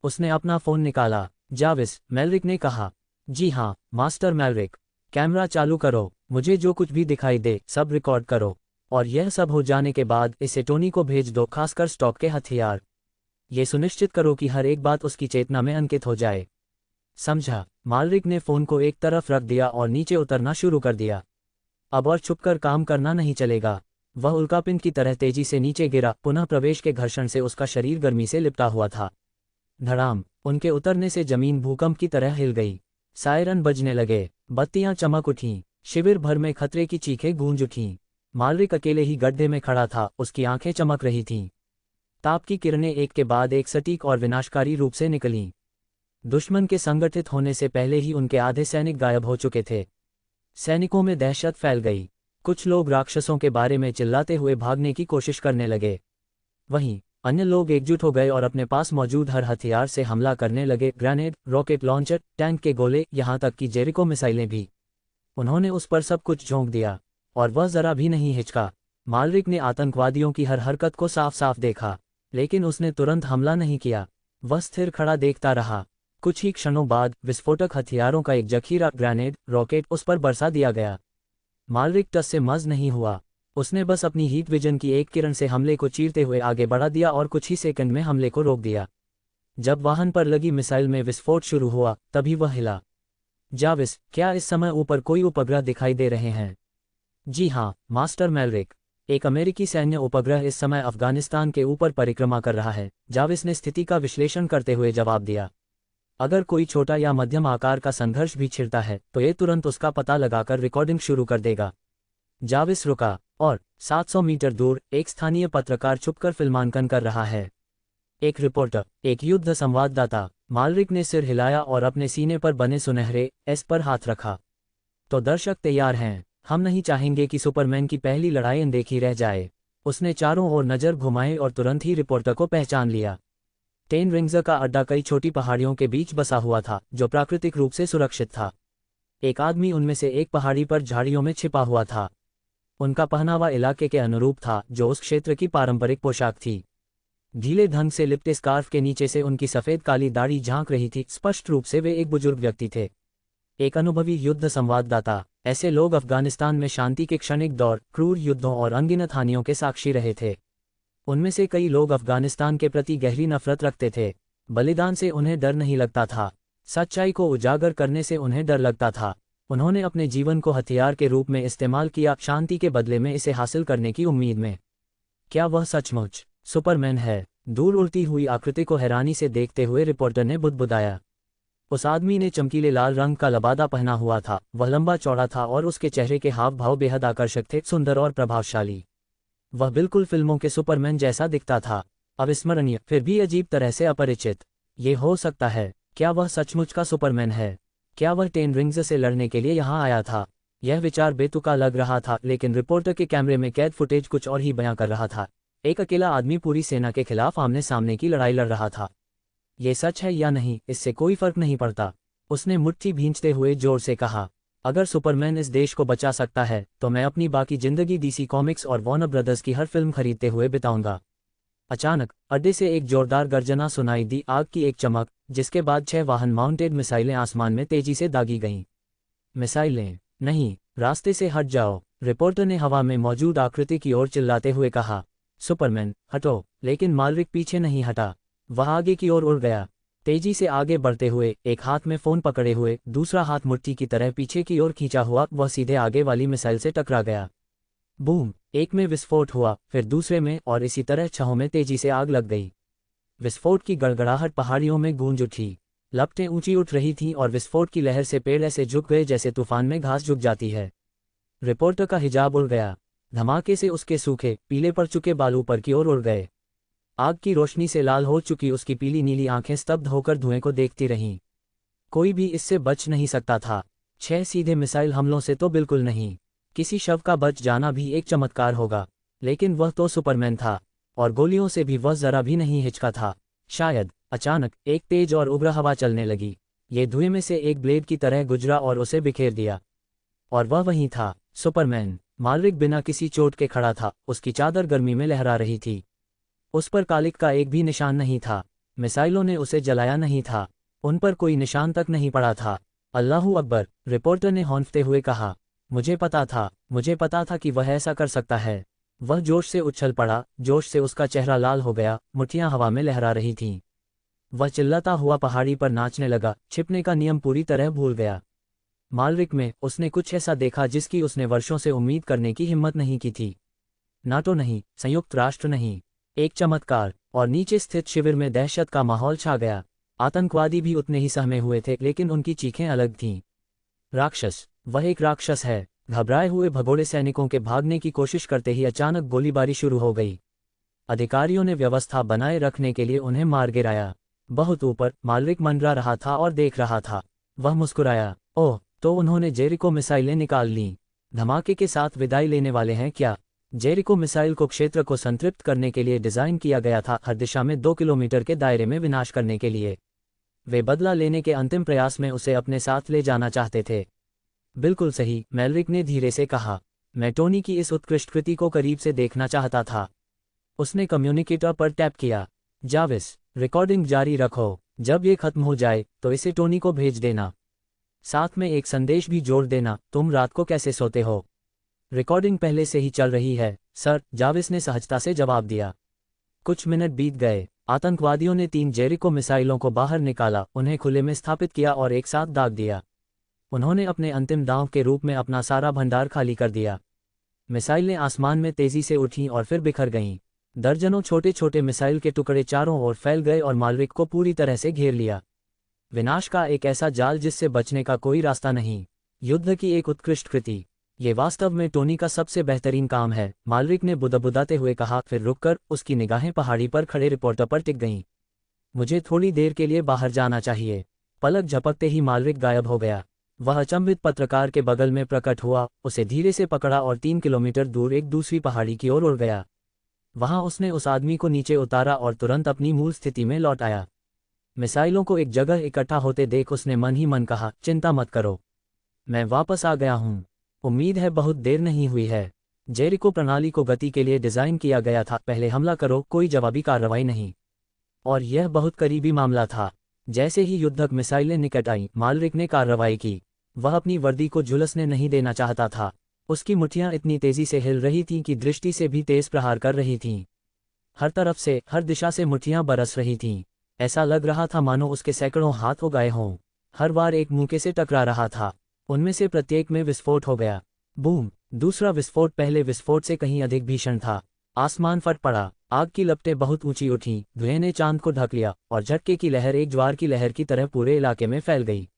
उसने अपना फोन निकाला। जाविस, मेलरिक ने कहा। जी हाँ, मास्टर मेलरिक। कैमरा चालू करो, मुझे जो कुछ भी दिखाई दे सब रिकॉर्ड करो, और यह सब हो जाने के बाद इसे टोनी को भेज दो, खासकर स्टॉक के हथियार। ये सुनिश्चित करो कि हर एक बात उसकी चेतना में अंकित हो जाए। समझा? मालरिक ने फोन को एक तरफ रख दिया और नीचे उतरना शुरू कर दिया। अब और छुपकर काम करना नहीं चलेगा। वह उल्कापिंड की तरह तेजी से नीचे गिरा। पुनः प्रवेश के घर्षण से उसका शरीर गर्मी से लिपटा हुआ था। धड़ाम, उनके उतरने से जमीन भूकंप की तरह हिल गई। सायरन बजने लगे, बत्तियां चमक उठीं, शिविर भर में खतरे की चीखें गूंज उठीं। मालरिक अकेले ही गड्ढे में खड़ा था, उसकी आंखें चमक रही थीं। ताप की किरणें एक के बाद एक सटीक और विनाशकारी रूप से निकलीं। दुश्मन के संगठित होने से पहले ही उनके आधे सैनिक गायब हो चुके थे। सैनिकों में दहशत फैल गई। कुछ लोग राक्षसों के बारे में चिल्लाते हुए भागने की कोशिश करने लगे। वहीं अन्य लोग एकजुट हो गए और अपने पास मौजूद हर हथियार से हमला करने लगे। ग्रेनेड, रॉकेट लॉन्चर, टैंक के गोले, यहाँ तक कि जेरिको मिसाइलें भी। उन्होंने उस पर सब कुछ झोंक दिया और वह जरा भी नहीं हिचका। मालरिक ने आतंकवादियों की हर हरकत को साफ साफ देखा, लेकिन उसने तुरंत हमला नहीं किया। वह स्थिर खड़ा देखता रहा। कुछ ही क्षणों बाद विस्फोटक हथियारों का एक जखीरा, ग्रेनेड, रॉकेट, उस पर बरसा दिया गया। मालरिक टस से मज नहीं हुआ। उसने बस अपनी हीट विजन की एक किरण से हमले को चीरते हुए आगे बढ़ा दिया और कुछ ही सेकंड में हमले को रोक दिया। जब वाहन पर लगी मिसाइल में विस्फोट शुरू हुआ तभी वह हिला। जाविस, क्या इस समय ऊपर कोई उपग्रह दिखाई दे रहे हैं? जी हाँ, मास्टर मेलरिक। एक अमेरिकी सैन्य उपग्रह इस समय अफगानिस्तान के ऊपर परिक्रमा कर रहा है, जाविस ने स्थिति का विश्लेषण करते हुए जवाब दिया। अगर कोई छोटा या मध्यम आकार का संघर्ष भी छिड़ता है तो ये तुरंत उसका पता लगाकर रिकॉर्डिंग शुरू कर देगा। जाविस रुका और 700 मीटर दूर एक स्थानीय पत्रकार छुपकर फिल्मांकन कर रहा है। एक रिपोर्टर, एक युद्ध संवाददाता। मालरिक ने सिर हिलाया और अपने सीने पर बने सुनहरे एस पर हाथ रखा। तो दर्शक तैयार हैं। हम नहीं चाहेंगे कि सुपरमैन की पहली लड़ाई अनदेखी रह जाए। उसने चारों ओर नजर घुमाई और तुरंत ही रिपोर्टर को पहचान लिया। टेन रिंग्स का अड्डा कई छोटी पहाड़ियों के बीच बसा हुआ था जो प्राकृतिक रूप से सुरक्षित था। एक आदमी उनमें से एक पहाड़ी पर झाड़ियों में छिपा हुआ था। उनका पहनावा इलाके के अनुरूप था, जो उस क्षेत्र की पारंपरिक पोशाक थी। ढीले ढंग से लिपटे स्कार्फ के नीचे से उनकी सफेद काली दाढ़ी झांक रही थी। स्पष्ट रूप से वे एक बुजुर्ग व्यक्ति थे, एक अनुभवी युद्ध संवाददाता। ऐसे लोग अफगानिस्तान में शांति के क्षणिक दौर, क्रूर युद्धों और अनगिनत हानियों के साक्षी रहे थे। उनमें से कई लोग अफगानिस्तान के प्रति गहरी नफरत रखते थे। बलिदान से उन्हें डर नहीं लगता था, सच्चाई को उजागर करने से उन्हें डर लगता था। उन्होंने अपने जीवन को हथियार के रूप में इस्तेमाल किया, शांति के बदले में इसे हासिल करने की उम्मीद में। क्या वह सचमुच सुपरमैन है? दूर उड़ती हुई आकृति को हैरानी से देखते हुए रिपोर्टर ने बुदबुदाया। उस आदमी ने चमकीले लाल रंग का लबादा पहना हुआ था। वह लंबा चौड़ा था और उसके चेहरे के हाव भाव बेहद आकर्षक थे, सुंदर और प्रभावशाली। वह बिल्कुल फिल्मों के सुपरमैन जैसा दिखता था, अविस्मरणीय फिर भी अजीब तरह से अपरिचित। ये हो सकता है, क्या वह सचमुच का सुपरमैन है? क्या वह टेन रिंग्स से लड़ने के लिए यहाँ आया था? यह विचार बेतुका लग रहा था, लेकिन रिपोर्टर के कैमरे में कैद फुटेज कुछ और ही बयां कर रहा था। एक अकेला आदमी पूरी सेना के खिलाफ आमने सामने की लड़ाई लड़ रहा था। ये सच है या नहीं, इससे कोई फर्क नहीं पड़ता। उसने मुट्ठी भींचते हुए जोर से कहा, अगर सुपरमैन इस देश को बचा सकता है तो मैं अपनी बाकी जिंदगी डीसी कॉमिक्स और वार्नर ब्रदर्स की हर फिल्म खरीदते हुए बिताऊंगा। अचानक अड्डे से एक जोरदार गर्जना सुनाई दी, आग की एक चमक, जिसके बाद 6 वाहन माउंटेड मिसाइलें आसमान में तेजी से दागी गईं। मिसाइलें? नहीं, रास्ते से हट जाओ, रिपोर्टर ने हवा में मौजूद आकृति की ओर चिल्लाते हुए कहा। सुपरमैन, हटो। लेकिन मालरिक पीछे नहीं हटा। वह आगे की ओर उड़ गया, तेजी से आगे बढ़ते हुए, एक हाथ में फोन पकड़े हुए, दूसरा हाथ मुट्ठी की तरह पीछे की ओर खींचा हुआ। वह सीधे आगे वाली मिसाइल से टकरा गया। बूम! एक में विस्फोट हुआ, फिर दूसरे में, और इसी तरह 6 में तेजी से आग लग गई। विस्फोट की गड़गड़ाहट पहाड़ियों में गूंज उठी, लपटें ऊंची उठ रही थीं और विस्फोट की लहर से पेड़ ऐसे झुक गए जैसे तूफान में घास झुक जाती है। रिपोर्टर का हिजाब उड़ गया। धमाके से उसके सूखे पीले पड़ चुके बाल ऊपर की ओर उड़ गए। आग की रोशनी से लाल हो चुकी उसकी पीली नीली आंखें स्तब्ध होकर धुएं को देखती रहीं। कोई भी इससे बच नहीं सकता था। 6 सीधे मिसाइल हमलों से तो बिल्कुल नहीं। किसी शव का बच जाना भी एक चमत्कार होगा, लेकिन वह तो सुपरमैन था, और गोलियों से भी वह जरा भी नहीं हिचका था। शायद अचानक एक तेज और उग्र हवा चलने लगी। ये धुएं में से एक ब्लेड की तरह गुजरा और उसे बिखेर दिया। और वह वहीं था, सुपरमैन। मालरिक बिना किसी चोट के खड़ा था, उसकी चादर गर्मी में लहरा रही थी। उस पर कालिक का एक भी निशान नहीं था। मिसाइलों ने उसे जलाया नहीं था, उन पर कोई निशान तक नहीं पड़ा था। अल्लाहू अकबर, रिपोर्टर ने हौंफते हुए कहा। मुझे पता था कि वह ऐसा कर सकता है। वह जोश से उछल पड़ा, जोश से उसका चेहरा लाल हो गया, मुट्ठियां हवा में लहरा रही थीं। वह चिल्लाता हुआ पहाड़ी पर नाचने लगा, छिपने का नियम पूरी तरह भूल गया। मालरिक में उसने कुछ ऐसा देखा जिसकी उसने वर्षों से उम्मीद करने की हिम्मत नहीं की थी। नाटो नहीं, संयुक्त राष्ट्र नहीं, एक चमत्कार। और नीचे स्थित शिविर में दहशत का माहौल छा गया। आतंकवादी भी उतने ही सहमे हुए थे, लेकिन उनकी चीखें अलग थीं। राक्षस, वह एक राक्षस है। घबराए हुए भगोड़े सैनिकों के भागने की कोशिश करते ही अचानक गोलीबारी शुरू हो गई। अधिकारियों ने व्यवस्था बनाए रखने के लिए उन्हें मार गिराया। बहुत ऊपर मालरिक मंडरा रहा था और देख रहा था। वह मुस्कुराया। ओह, तो उन्होंने जेरिको मिसाइलें निकाल लीं। धमाके के साथ विदाई लेने वाले हैं क्या? जेरिको मिसाइल को क्षेत्र को संतृप्त करने के लिए डिज़ाइन किया गया था, हर दिशा में 2 किलोमीटर के दायरे में विनाश करने के लिए। वे बदला लेने के अंतिम प्रयास में उसे अपने साथ ले जाना चाहते थे। बिल्कुल सही, मैलरिक ने धीरे से कहा। मैं टोनी की इस उत्कृष्ट कृति को करीब से देखना चाहता था। उसने कम्युनिकेटर पर टैप किया। जाविस, रिकॉर्डिंग जारी रखो। जब ये खत्म हो जाए तो इसे टोनी को भेज देना। साथ में एक संदेश भी जोड़ देना, तुम रात को कैसे सोते हो। रिकॉर्डिंग पहले से ही चल रही है, सर, जाविस ने सहजता से जवाब दिया। कुछ मिनट बीत गए। आतंकवादियों ने 3 जेरिको मिसाइलों को बाहर निकाला, उन्हें खुले में स्थापित किया और एक साथ दाग दिया। उन्होंने अपने अंतिम दांव के रूप में अपना सारा भंडार खाली कर दिया। मिसाइलें आसमान में तेजी से उठीं और फिर बिखर गईं। दर्जनों छोटे छोटे मिसाइल के टुकड़े चारों ओर फैल गए और मालरिक को पूरी तरह से घेर लिया। विनाश का एक ऐसा जाल जिससे बचने का कोई रास्ता नहीं। युद्ध की एक उत्कृष्ट कृति। ये वास्तव में टोनी का सबसे बेहतरीन काम है, मालरिक ने बुदबुदाते हुए कहा। फिर रुककर उसकी निगाहें पहाड़ी पर खड़े रिपोर्टर पर टिक गईं। मुझे थोड़ी देर के लिए बाहर जाना चाहिए। पलक झपकते ही मालरिक गायब हो गया। वह अचंभित पत्रकार के बगल में प्रकट हुआ, उसे धीरे से पकड़ा और 3 किलोमीटर दूर एक दूसरी पहाड़ी की ओर उड़ गया। वहां उसने उस आदमी को नीचे उतारा और तुरंत अपनी मूल स्थिति में लौट आया। मिसाइलों को एक जगह इकट्ठा होते देख उसने मन ही मन कहा, चिंता मत करो, मैं वापस आ गया हूं। उम्मीद है बहुत देर नहीं हुई है। जेरिको प्रणाली को गति के लिए डिज़ाइन किया गया था, पहले हमला करो, कोई जवाबी कार्रवाई नहीं। और यह बहुत करीबी मामला था। जैसे ही युद्धक मिसाइलें निकट आईं, मालरिक ने कार्रवाई की। वह अपनी वर्दी को झुलसने नहीं देना चाहता था। उसकी मुट्ठियां इतनी तेजी से हिल रही थीं कि दृष्टि से भी तेज प्रहार कर रही थीं। हर तरफ से, हर दिशा से मुट्ठियां बरस रही थीं। ऐसा लग रहा था मानो उसके सैकड़ों हाथ हो गए हों। हर बार एक मुक्के से टकरा रहा था। उनमें से प्रत्येक में विस्फोट हो गया। बूम! दूसरा विस्फोट पहले विस्फोट से कहीं अधिक भीषण था। आसमान फट पड़ा। आग की लपटें बहुत ऊंची उठीं, धुएं ने चांद को ढक लिया और झटके की लहर एक ज्वार की लहर की तरह पूरे इलाके में फैल गई।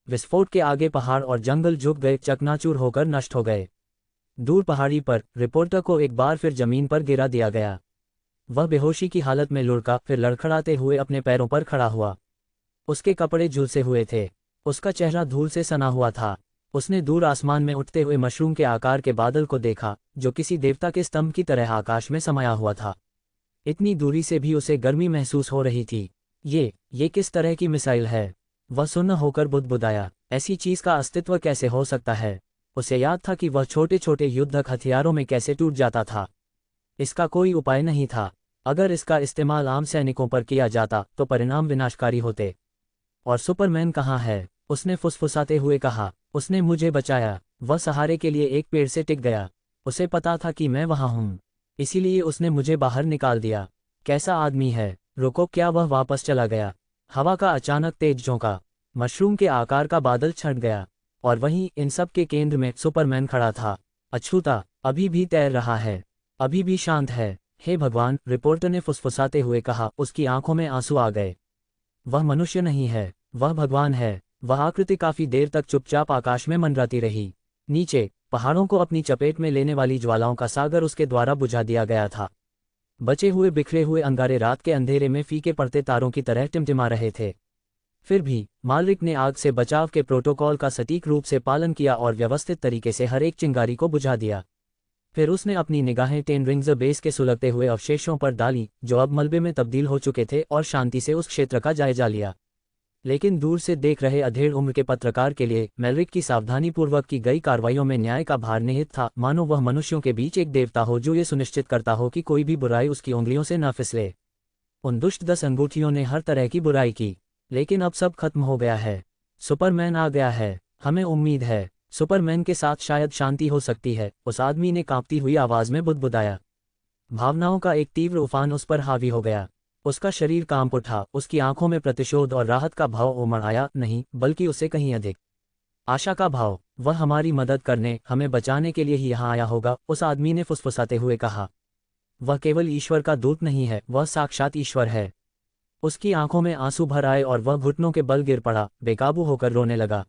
विस्फोट के आगे पहाड़ और जंगल झुक गए, चकनाचूर होकर नष्ट हो गए। दूर पहाड़ी पर रिपोर्टर को एक बार फिर जमीन पर गिरा दिया गया। वह बेहोशी की हालत में लुढ़का, फिर लड़खड़ाते हुए अपने पैरों पर खड़ा हुआ। उसके कपड़े झुलसे हुए थे, उसका चेहरा धूल से सना हुआ था। उसने दूर आसमान में उठते हुए मशरूम के आकार के बादल को देखा, जो किसी देवता के स्तंभ की तरह आकाश में समाया हुआ था। इतनी दूरी से भी उसे गर्मी महसूस हो रही थी। ये किस तरह की मिसाइल है? वह सुन्न होकर बुदबुदाया। ऐसी चीज का अस्तित्व कैसे हो सकता है? उसे याद था कि वह छोटे छोटे युद्धक हथियारों में कैसे टूट जाता था। इसका कोई उपाय नहीं था। अगर इसका इस्तेमाल आम सैनिकों पर किया जाता तो परिणाम विनाशकारी होते। और सुपरमैन कहाँ है? उसने फुसफुसाते हुए कहा। उसने मुझे बचाया। वह सहारे के लिए एक पेड़ से टिक गया। उसे पता था कि मैं वहां हूं, इसीलिए उसने मुझे बाहर निकाल दिया। कैसा आदमी है? रुको, क्या वह वापस चला गया? हवा का अचानक तेज झोंका, मशरूम के आकार का बादल छट गया, और वहीं इन सब के केंद्र में सुपरमैन खड़ा था। अछूता, अभी भी तैर रहा है, अभी भी शांत है। हे भगवान, रिपोर्टर ने फुसफुसाते हुए कहा। उसकी आंखों में आंसू आ गए। वह मनुष्य नहीं है, वह भगवान है। वह आकृति काफी देर तक चुपचाप आकाश में मंडराती रही। नीचे पहाड़ों को अपनी चपेट में लेने वाली ज्वालाओं का सागर उसके द्वारा बुझा दिया गया था। बचे हुए बिखरे हुए अंगारे रात के अंधेरे में फीके पड़ते तारों की तरह टिमटिमा रहे थे। फिर भी मालरिक ने आग से बचाव के प्रोटोकॉल का सटीक रूप से पालन किया और व्यवस्थित तरीके से हर एक चिंगारी को बुझा दिया। फिर उसने अपनी निगाहें टेन रिंग्स बेस के सुलगते हुए अवशेषों पर डाली, जो अब मलबे में तब्दील हो चुके थे, और शांति से उस क्षेत्र का जायजा लिया। लेकिन दूर से देख रहे अधेड़ उम्र के पत्रकार के लिए मालरिक की सावधानीपूर्वक की गई कार्रवाइयों में न्याय का भार निहित था, मानो वह मनुष्यों के बीच एक देवता हो जो ये सुनिश्चित करता हो कि कोई भी बुराई उसकी उंगलियों से न फिसले। उन दुष्ट 10 अंगूठियों ने हर तरह की बुराई की, लेकिन अब सब खत्म हो गया है। सुपरमैन आ गया है, हमें उम्मीद है सुपरमैन के साथ शायद शांति हो सकती है, उस आदमी ने कांपती हुई आवाज में बुदबुदाया। भावनाओं का एक तीव्र उफान उस पर हावी हो गया। उसका शरीर कांप उठा, उसकी आंखों में प्रतिशोध और राहत का भाव उमड़ आया, नहीं बल्कि उससे कहीं अधिक आशा का भाव। वह हमारी मदद करने, हमें बचाने के लिए ही यहाँ आया होगा, उस आदमी ने फुसफुसाते हुए कहा। वह केवल ईश्वर का दूत नहीं है, वह साक्षात ईश्वर है। उसकी आंखों में आंसू भर आए और वह घुटनों के बल गिर पड़ा, बेकाबू होकर रोने लगा।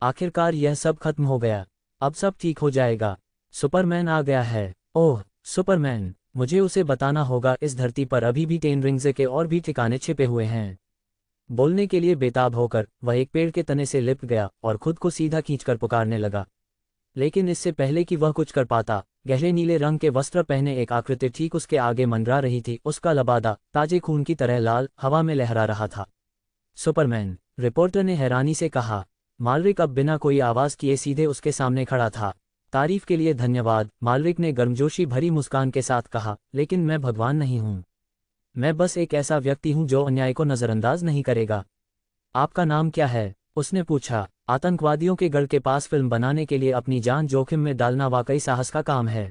आखिरकार यह सब खत्म हो गया, अब सब ठीक हो जाएगा। सुपरमैन आ गया है। ओह सुपरमैन, मुझे उसे बताना होगा इस धरती पर अभी भी टेन रिंग्स के और भी ठिकाने छिपे हुए हैं। बोलने के लिए बेताब होकर वह एक पेड़ के तने से लिपट गया और खुद को सीधा खींचकर पुकारने लगा। लेकिन इससे पहले कि वह कुछ कर पाता, गहरे नीले रंग के वस्त्र पहने एक आकृति ठीक उसके आगे मंडरा रही थी। उसका लबादा ताजे खून की तरह लाल हवा में लहरा रहा था। सुपरमैन, रिपोर्टर ने हैरानी से कहा। मालरिक अब बिना कोई आवाज किए सीधे उसके सामने खड़ा था। तारीफ के लिए धन्यवाद, मालरिक ने गर्मजोशी भरी मुस्कान के साथ कहा, लेकिन मैं भगवान नहीं हूं। मैं बस एक ऐसा व्यक्ति हूं जो अन्याय को नजरअंदाज नहीं करेगा। आपका नाम क्या है? उसने पूछा। आतंकवादियों के गढ़ के पास फिल्म बनाने के लिए अपनी जान जोखिम में डालना वाकई साहस का काम है।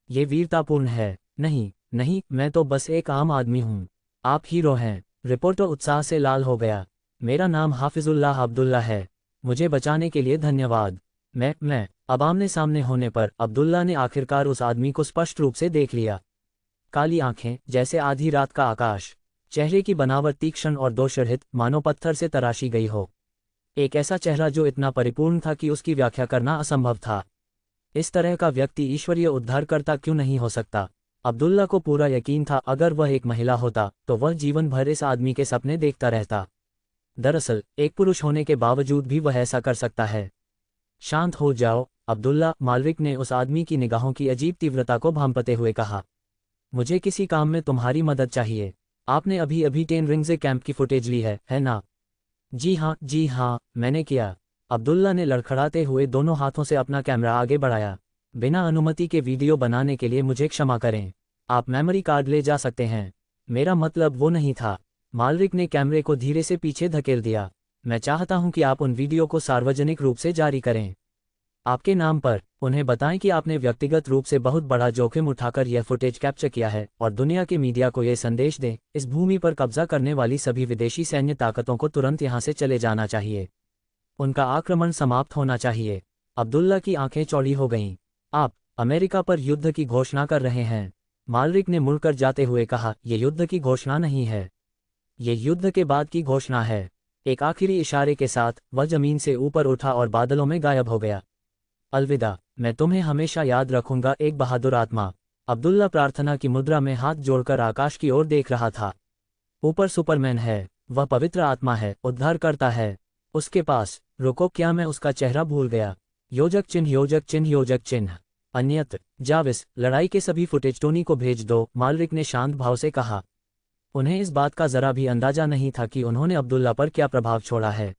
ये वीरतापूर्ण है। नहीं नहीं, मैं तो बस एक आम आदमी हूं। आप हीरो हैं। रिपोर्टर उत्साह से लाल हो गया। मेरा नाम हाफिजुल्लाह अब्दुल्ला है। मुझे बचाने के लिए धन्यवाद। मैं अब आमने सामने होने पर अब्दुल्ला ने आखिरकार उस आदमी को स्पष्ट रूप से देख लिया। काली आंखें जैसे आधी रात का आकाश, चेहरे की बनावट तीक्ष्ण और दोषरहित, मानो पत्थर से तराशी गई हो। एक ऐसा चेहरा जो इतना परिपूर्ण था कि उसकी व्याख्या करना असंभव था। इस तरह का व्यक्ति ईश्वरीय उद्धारकर्ता क्यों नहीं हो सकता? अब्दुल्ला को पूरा यकीन था अगर वह एक महिला होता तो वह जीवन भर इस आदमी के सपने देखता रहता। दरअसल एक पुरुष होने के बावजूद भी वह ऐसा कर सकता है। शांत हो जाओ अब्दुल्ला, मालरिक ने उस आदमी की निगाहों की अजीब तीव्रता को भांपते हुए कहा। मुझे किसी काम में तुम्हारी मदद चाहिए। आपने अभी अभी टेन रिंग्स कैंप की फुटेज ली है ना? जी हाँ, मैंने किया। अब्दुल्ला ने लड़खड़ाते हुए दोनों हाथों से अपना कैमरा आगे बढ़ाया। बिना अनुमति के वीडियो बनाने के लिए मुझे क्षमा करें। आप मेमोरी कार्ड ले जा सकते हैं। मेरा मतलब वो नहीं था। मालरिक ने कैमरे को धीरे से पीछे धकेल दिया। मैं चाहता हूं कि आप उन वीडियो को सार्वजनिक रूप से जारी करें। आपके नाम पर। उन्हें बताएं कि आपने व्यक्तिगत रूप से बहुत बड़ा जोखिम उठाकर यह फुटेज कैप्चर किया है और दुनिया के मीडिया को यह संदेश दें, इस भूमि पर कब्जा करने वाली सभी विदेशी सैन्य ताकतों को तुरंत यहां से चले जाना चाहिए। उनका आक्रमण समाप्त होना चाहिए। अब्दुल्ला की आंखें चौड़ी हो गईं। आप अमेरिका पर युद्ध की घोषणा कर रहे हैं? मालरिक ने मुड़कर जाते हुए कहा। यह युद्ध की घोषणा नहीं है, ये युद्ध के बाद की घोषणा है। एक आखिरी इशारे के साथ वह जमीन से ऊपर उठा और बादलों में गायब हो गया। अलविदा, मैं तुम्हें हमेशा याद रखूंगा, एक बहादुर आत्मा। अब्दुल्ला प्रार्थना की मुद्रा में हाथ जोड़कर आकाश की ओर देख रहा था। ऊपर सुपरमैन है, वह पवित्र आत्मा है, उद्धार करता है। उसके पास रुको, क्या मैं उसका चेहरा भूल गया? योजक चिन्ह, योजक चिन्ह, योजक चिन्ह। अन्यत्र जाविस, लड़ाई के सभी फुटेज टोनी को भेज दो, मालरिक ने शांत भाव से कहा। उन्हें इस बात का जरा भी अंदाजा नहीं था कि उन्होंने अब्दुल्ला पर क्या प्रभाव छोड़ा है।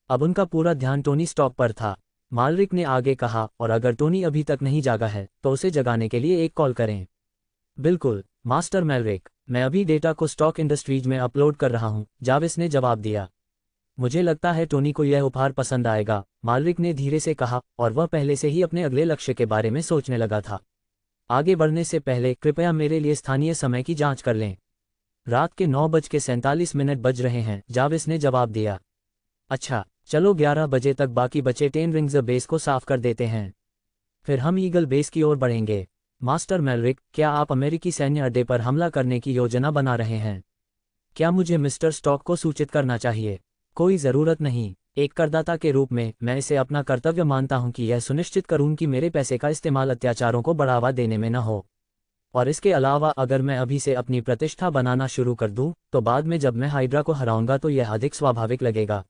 अब उनका पूरा ध्यान टोनी स्टॉक पर था। मालरिक ने आगे कहा, और अगर टोनी अभी तक नहीं जागा है तो उसे जगाने के लिए एक कॉल करें। बिल्कुल मास्टर मैलरिक, मैं अभी डेटा को स्टॉक इंडस्ट्रीज में अपलोड कर रहा हूं, जाविस ने जवाब दिया। मुझे लगता है टोनी को यह उपहार पसंद आएगा, मालरिक ने धीरे से कहा, और वह पहले से ही अपने अगले लक्ष्य के बारे में सोचने लगा था। आगे बढ़ने से पहले कृपया मेरे लिए स्थानीय समय की जांच कर लें। रात के 9:47 बज रहे हैं, जाविस ने जवाब दिया। अच्छा, चलो 11 बजे तक बाकी बचे टेन रिंग्स बेस को साफ कर देते हैं, फिर हम ईगल बेस की ओर बढ़ेंगे। मास्टर मैलरिक, क्या आप अमेरिकी सैन्य अड्डे पर हमला करने की योजना बना रहे हैं? क्या मुझे मिस्टर स्टॉक को सूचित करना चाहिए? कोई ज़रूरत नहीं, एक करदाता के रूप में मैं इसे अपना कर्तव्य मानता हूं कि यह सुनिश्चित करूं कि मेरे पैसे का इस्तेमाल अत्याचारों को बढ़ावा देने में न हो। और इसके अलावा अगर मैं अभी से अपनी प्रतिष्ठा बनाना शुरू कर दूं, तो बाद में जब मैं हाइड्रा को हराऊंगा तो यह अधिक स्वाभाविक लगेगा।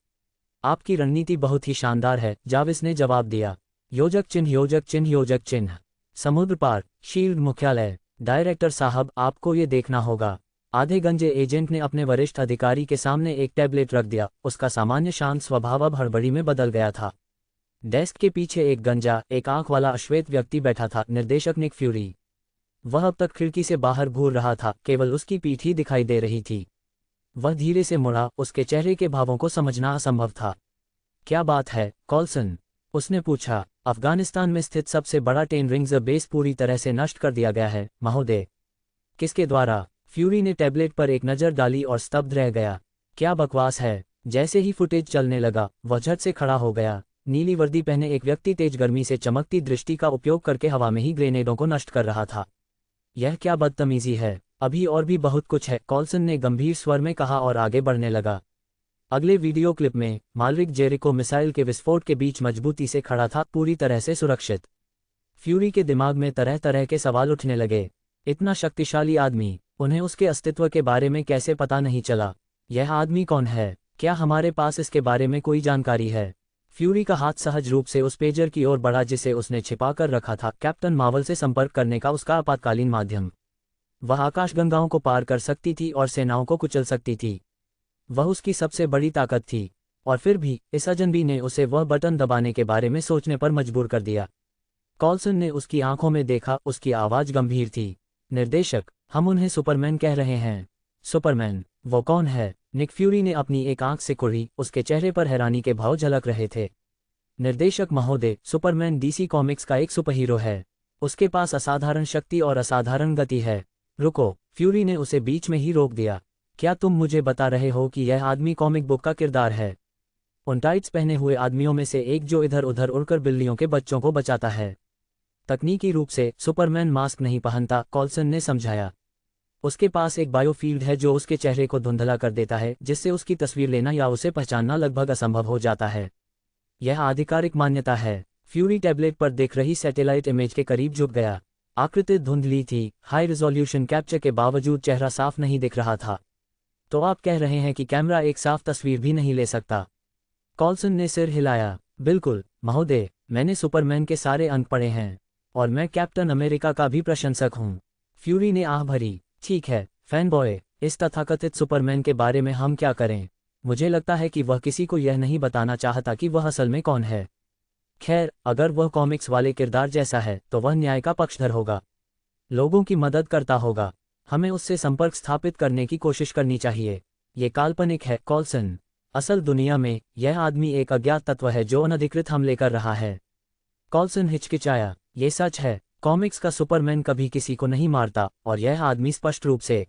आपकी रणनीति बहुत ही शानदार है, जाविस ने जवाब दिया। योजक चिन्ह योजक चिन्ह योजक चिन्ह। समुद्र पार, शील्ड मुख्यालय। डायरेक्टर साहब, आपको ये देखना होगा। आधे गंजे एजेंट ने अपने वरिष्ठ अधिकारी के सामने एक टैबलेट रख दिया। उसका सामान्य शांत स्वभाव अब हड़बड़ी में बदल गया था। डेस्क के पीछे एक गंजा, एक आंख वाला अश्वेत व्यक्ति बैठा था, निर्देशक निक फ्यूरी। वह अब तक खिड़की से बाहर घूर रहा था, केवल उसकी पीठ ही दिखाई दे रही थी। वह धीरे से मुड़ा, उसके चेहरे के भावों को समझना असंभव था। क्या बात है, कॉल्सन? उसने पूछा। अफगानिस्तान में स्थित सबसे बड़ा 10 रिंग्स बेस पूरी तरह से नष्ट कर दिया गया है, महोदय। किसके द्वारा? फ्यूरी ने टैबलेट पर एक नज़र डाली और स्तब्ध रह गया। क्या बकवास है? जैसे ही फुटेज चलने लगा, वह झट से खड़ा हो गया। नीली वर्दी पहने एक व्यक्ति तेज गर्मी से चमकती दृष्टि का उपयोग करके हवा में ही ग्रेनेडों को नष्ट कर रहा था। यह क्या बदतमीजी है? अभी और भी बहुत कुछ है, कॉल्सन ने गंभीर स्वर में कहा और आगे बढ़ने लगा। अगले वीडियो क्लिप में मालरिक जेरिको मिसाइल के विस्फोट के बीच मजबूती से खड़ा था, पूरी तरह से सुरक्षित। फ्यूरी के दिमाग में तरह तरह के सवाल उठने लगे। इतना शक्तिशाली आदमी, उन्हें उसके अस्तित्व के बारे में कैसे पता नहीं चला? यह आदमी कौन है? क्या हमारे पास इसके बारे में कोई जानकारी है? फ्यूरी का हाथ सहज रूप से उस पेजर की ओर बढ़ा जिसे उसने छिपा कर रखा था, कैप्टन मार्वल से संपर्क करने का उसका आपातकालीन माध्यम। वह आकाशगंगाओं को पार कर सकती थी और सेनाओं को कुचल सकती थी। वह उसकी सबसे बड़ी ताकत थी, और फिर भी इस अजनबी ने उसे वह बटन दबाने के बारे में सोचने पर मजबूर कर दिया। कॉल्सन ने उसकी आंखों में देखा, उसकी आवाज़ गंभीर थी। निर्देशक, हम उन्हें सुपरमैन कह रहे हैं। सुपरमैन? वो कौन है? निक फ्यूरी ने अपनी एक आंख से कुड़ी, उसके चेहरे पर हैरानी के भाव झलक रहे थे। निर्देशक महोदय, सुपरमैन डीसी कॉमिक्स का एक सुपरहीरो है। उसके पास असाधारण शक्ति और असाधारण गति है। रुको, फ्यूरी ने उसे बीच में ही रोक दिया। क्या तुम मुझे बता रहे हो कि यह आदमी कॉमिक बुक का किरदार है? उन टाइट्स पहने हुए आदमियों में से एक जो इधर उधर उड़कर बिल्लियों के बच्चों को बचाता है। तकनीकी रूप से सुपरमैन मास्क नहीं पहनता, कॉल्सन ने समझाया। उसके पास एक बायोफील्ड है जो उसके चेहरे को धुंधला कर देता है, जिससे उसकी तस्वीर लेना या उसे पहचानना लगभग असंभव हो जाता है। यह आधिकारिक मान्यता है। फ्यूरी टैबलेट पर देख रही सैटेलाइट इमेज के करीब झुक गया। आकृति धुंधली थी, हाई रिजोल्यूशन कैप्चर के बावजूद चेहरा साफ नहीं दिख रहा था। तो आप कह रहे हैं कि कैमरा एक साफ तस्वीर भी नहीं ले सकता? कॉल्सन ने सिर हिलाया। बिल्कुल महोदय, मैंने सुपरमैन के सारे अंक पढ़े हैं, और मैं कैप्टन अमेरिका का भी प्रशंसक हूँ। फ्यूरी ने आह भरी। ठीक है फैन बॉय, इस तथाकथित सुपरमैन के बारे में हम क्या करें? मुझे लगता है कि वह किसी को यह नहीं बताना चाहता कि वह असल में कौन है। खैर, अगर वह कॉमिक्स वाले किरदार जैसा है तो वह न्याय का पक्षधर होगा, लोगों की मदद करता होगा। हमें उससे संपर्क स्थापित करने की कोशिश करनी चाहिए। ये काल्पनिक है कॉल्सन। असल दुनिया में यह आदमी एक अज्ञात तत्व है जो अनधिकृत हमले कर रहा है। कॉल्सन हिचकिचाया। ये सच है, कॉमिक्स का सुपरमैन कभी किसी को नहीं मारता, और यह आदमी स्पष्ट रूप से।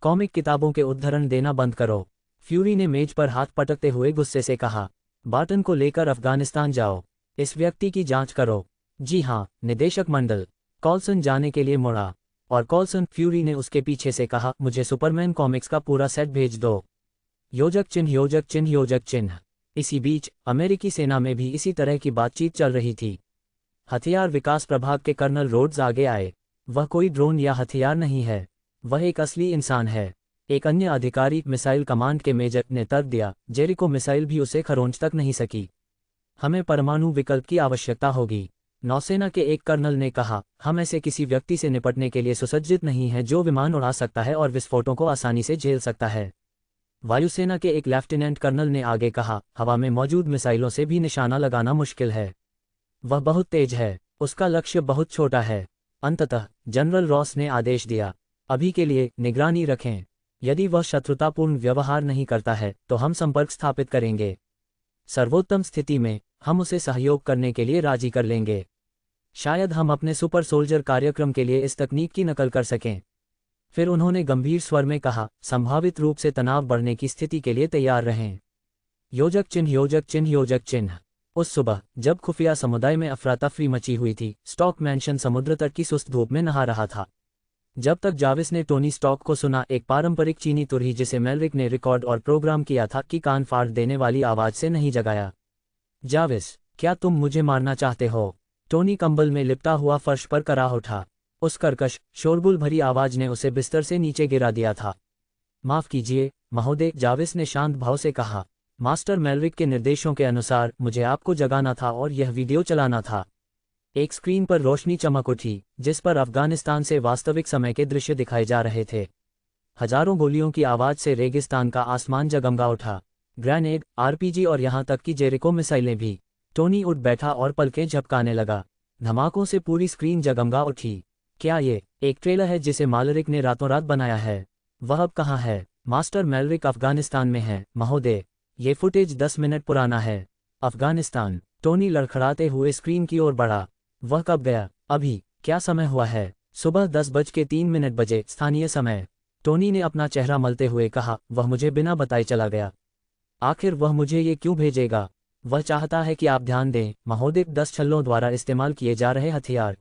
कॉमिक किताबों के उद्धरण देना बंद करो, फ्यूरी ने मेज पर हाथ पटकते हुए गुस्से से कहा। बार्टन को लेकर अफगानिस्तान जाओ, इस व्यक्ति की जांच करो। जी हाँ निदेशक मंडल। कॉल्सन जाने के लिए मुड़ा, और कॉल्सन, फ्यूरी ने उसके पीछे से कहा, मुझे सुपरमैन कॉमिक्स का पूरा सेट भेज दो। योजक चिन्ह योजक चिन्ह योजक चिन्ह। इसी बीच अमेरिकी सेना में भी इसी तरह की बातचीत चल रही थी। हथियार विकास प्रभाग के कर्नल रोड्स आगे आए। वह कोई ड्रोन या हथियार नहीं है, वह एक असली इंसान है। एक अन्य अधिकारी, मिसाइल कमांड के मेजर, ने तर्क दिया, जेरिको मिसाइल भी उसे खरोंच तक नहीं सकी। हमें परमाणु विकल्प की आवश्यकता होगी। नौसेना के एक कर्नल ने कहा, हम ऐसे किसी व्यक्ति से निपटने के लिए सुसज्जित नहीं हैं जो विमान उड़ा सकता है और विस्फोटों को आसानी से झेल सकता है। वायुसेना के एक लेफ्टिनेंट कर्नल ने आगे कहा, हवा में मौजूद मिसाइलों से भी निशाना लगाना मुश्किल है। वह बहुत तेज है, उसका लक्ष्य बहुत छोटा है। अंततः जनरल रॉस ने आदेश दिया, अभी के लिए निगरानी रखें। यदि वह शत्रुतापूर्ण व्यवहार नहीं करता है तो हम संपर्क स्थापित करेंगे। सर्वोत्तम स्थिति में हम उसे सहयोग करने के लिए राजी कर लेंगे। शायद हम अपने सुपर सोल्जर कार्यक्रम के लिए इस तकनीक की नकल कर सकें। फिर उन्होंने गंभीर स्वर में कहा, संभावित रूप से तनाव बढ़ने की स्थिति के लिए तैयार रहें। योजक चिन्ह योजक चिन्ह योजक चिन्ह। उस सुबह जब खुफिया समुदाय में अफरा तफरी मची हुई थी, स्टॉक मैंशन समुद्र तट की सुस्त धूप में नहा रहा था। जब तक जाविस ने टोनी स्टॉक को सुना, एक पारंपरिक चीनी तुरही जिसे मेलरिक ने रिकॉर्ड और प्रोग्राम किया था, कि कान फाड़ देने वाली आवाज से नहीं जगाया। जाविस, क्या तुम मुझे मारना चाहते हो? टोनी कंबल में लिपटा हुआ फर्श पर कराह उठा। उस कर्कश, शोरगुल भरी आवाज ने उसे बिस्तर से नीचे गिरा दिया था। माफ कीजिए महोदय, जाविस ने शांत भाव से कहा। मास्टर मेलरिक के निर्देशों के अनुसार मुझे आपको जगाना था और यह वीडियो चलाना था। एक स्क्रीन पर रोशनी चमक उठी, जिस पर अफगानिस्तान से वास्तविक समय के दृश्य दिखाए जा रहे थे। हजारों गोलियों की आवाज से रेगिस्तान का आसमान जगमगा उठा। ग्रेनेड, आरपीजी और यहां तक कि जेरिको मिसाइलें भी। टोनी उठ बैठा और पलकें झपकाने लगा। धमाकों से पूरी स्क्रीन जगमगा उठी। क्या ये एक ट्रेलर है जिसे मेलरिक ने रातों रात बनाया है? वह अब कहाँ है? मास्टर मेलरिक अफगानिस्तान में है महोदय। ये फुटेज 10 मिनट पुराना है। अफगानिस्तान। टोनी लड़खड़ाते हुए स्क्रीन की ओर बढ़ा। वह कब गया? अभी। क्या समय हुआ है? सुबह 10:03 बजे स्थानीय समय। टोनी ने अपना चेहरा मलते हुए कहा, वह मुझे बिना बताए चला गया। आखिर वह मुझे ये क्यों भेजेगा? वह चाहता है कि आप ध्यान दें महोदय, 10 छल्लों द्वारा इस्तेमाल किए जा रहे हथियार।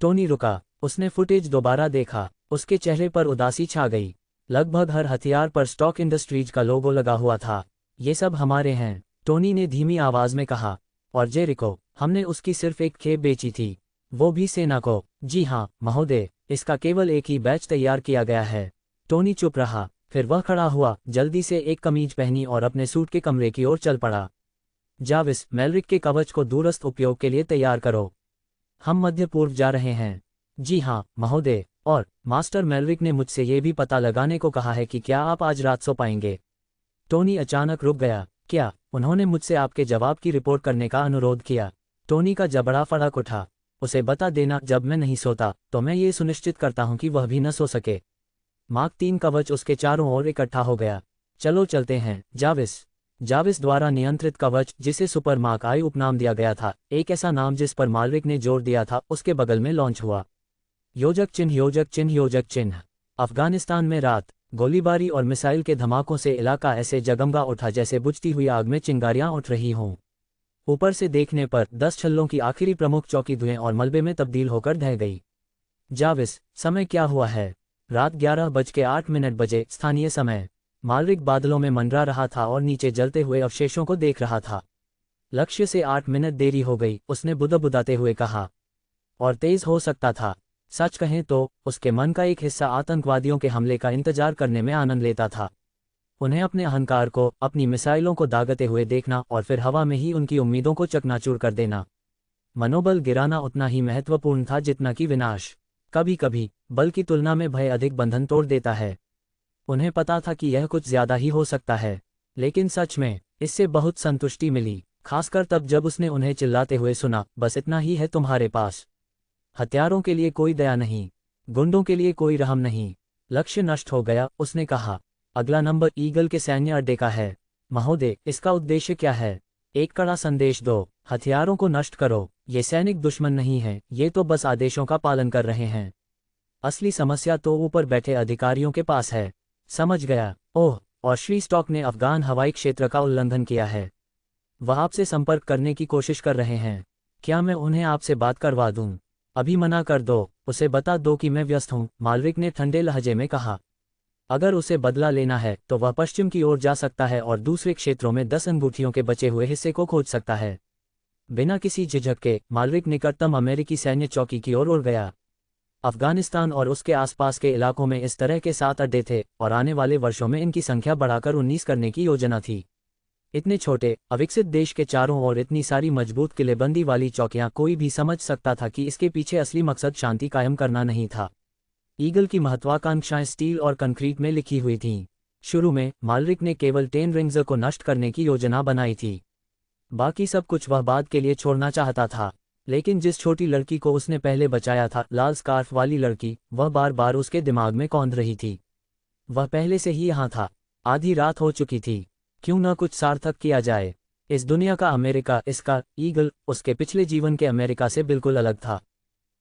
टोनी रुका। उसने फुटेज दोबारा देखा। उसके चेहरे पर उदासी छा गई। लगभग हर हथियार पर स्टॉक इंडस्ट्रीज का लोगो लगा हुआ था। ये सब हमारे हैं, टोनी ने धीमी आवाज में कहा। और जेरिको, हमने उसकी सिर्फ एक खेप बेची थी, वो भी सेना को। जी हाँ महोदय, इसका केवल एक ही बैच तैयार किया गया है। टोनी चुप रहा, फिर वह खड़ा हुआ, जल्दी से एक कमीज पहनी और अपने सूट के कमरे की ओर चल पड़ा। जाविस, मेलरिक के कवच को दूरस्थ उपयोग के लिए तैयार करो। हम मध्य पूर्व जा रहे हैं। जी हाँ महोदय, और मास्टर मेलरिक ने मुझसे ये भी पता लगाने को कहा है कि क्या आप आज रात सो पाएंगे। टोनी अचानक रुक गया। क्या? उन्होंने मुझसे आपके जवाब की रिपोर्ट करने का अनुरोध किया। टोनी का जबड़ा फड़क उठा। उसे बता देना, जब मैं नहीं सोता तो मैं ये सुनिश्चित करता हूं कि वह भी न सो सके। मार्क 3 कवच उसके चारों ओर इकट्ठा हो गया। चलो चलते हैं जाविस। जाविस द्वारा नियंत्रित कवच, जिसे सुपर मार्क आई उपनाम दिया गया था, एक ऐसा नाम जिस पर मेलरिक ने जोर दिया था, उसके बगल में लॉन्च हुआ। योजक चिन्ह, योजक चिन्ह, योजक चिन्ह। अफगानिस्तान में रात, गोलीबारी और मिसाइल के धमाकों से इलाका ऐसे जगमगा उठा जैसे बुझती हुई आग में चिंगारियां उठ रही हों। ऊपर से देखने पर 10 छल्लों की आखिरी प्रमुख चौकी धुएं और मलबे में तब्दील होकर ढह गई। जाविस, समय क्या हुआ है? रात 11:08 बजे स्थानीय समय। मेलरिक बादलों में मंडरा रहा था और नीचे जलते हुए अवशेषों को देख रहा था। लक्ष्य से 8 मिनट देरी हो गई, उसने बुदबुदाते हुए कहा। और तेज हो सकता था। सच कहें तो उसके मन का एक हिस्सा आतंकवादियों के हमले का इंतजार करने में आनंद लेता था। उन्हें अपने अहंकार को, अपनी मिसाइलों को दागते हुए देखना और फिर हवा में ही उनकी उम्मीदों को चकनाचूर कर देना। मनोबल गिराना उतना ही महत्वपूर्ण था जितना कि विनाश। कभी कभी बल की तुलना में भय अधिक बंधन तोड़ देता है। उन्हें पता था कि यह कुछ ज्यादा ही हो सकता है, लेकिन सच में इससे बहुत संतुष्टि मिली, खासकर तब जब उसने उन्हें चिल्लाते हुए सुना, बस इतना ही है तुम्हारे पास। हथियारों के लिए कोई दया नहीं, गुंडों के लिए कोई रहम नहीं। लक्ष्य नष्ट हो गया, उसने कहा। अगला नंबर ईगल के सैन्य अड्डे का है। महोदय, इसका उद्देश्य क्या है? एक कड़ा संदेश दो, हथियारों को नष्ट करो। ये सैनिक दुश्मन नहीं है, ये तो बस आदेशों का पालन कर रहे हैं। असली समस्या तो ऊपर बैठे अधिकारियों के पास है। समझ गया। ओह, और श्री स्टॉक ने अफगान हवाई क्षेत्र का उल्लंघन किया है। वह आपसे संपर्क करने की कोशिश कर रहे हैं। क्या मैं उन्हें आपसे बात करवा दूं? अभी मना कर दो, उसे बता दो कि मैं व्यस्त हूं, मेलरिक ने ठंडे लहजे में कहा। अगर उसे बदला लेना है तो वह पश्चिम की ओर जा सकता है और दूसरे क्षेत्रों में 10 अंगूठियों के बचे हुए हिस्से को खोज सकता है। बिना किसी झिझक के मेलरिक निकटतम अमेरिकी सैन्य चौकी की ओर उड़ गया। अफगानिस्तान और उसके आसपास के इलाकों में इस तरह के 7 अड्डे थे और आने वाले वर्षों में इनकी संख्या बढ़ाकर 19 करने की योजना थी। इतने छोटे, अविकसित देश के चारों ओर इतनी सारी मजबूत किलेबंदी वाली चौकियां, कोई भी समझ सकता था कि इसके पीछे असली मकसद शांति कायम करना नहीं था। ईगल की महत्वाकांक्षाएं स्टील और कंक्रीट में लिखी हुई थीं। शुरू में मेलरिक ने केवल टेन रिंग्स को नष्ट करने की योजना बनाई थी। बाकी सब कुछ वह बाद के लिए छोड़ना चाहता था। लेकिन जिस छोटी लड़की को उसने पहले बचाया था, लाल स्कार्फ वाली लड़की, वह बार बार उसके दिमाग में कौंध रही थी। वह पहले से ही यहाँ था। आधी रात हो चुकी थी। क्यों न कुछ सार्थक किया जाए? इस दुनिया का अमेरिका, इसका ईगल, उसके पिछले जीवन के अमेरिका से बिल्कुल अलग था।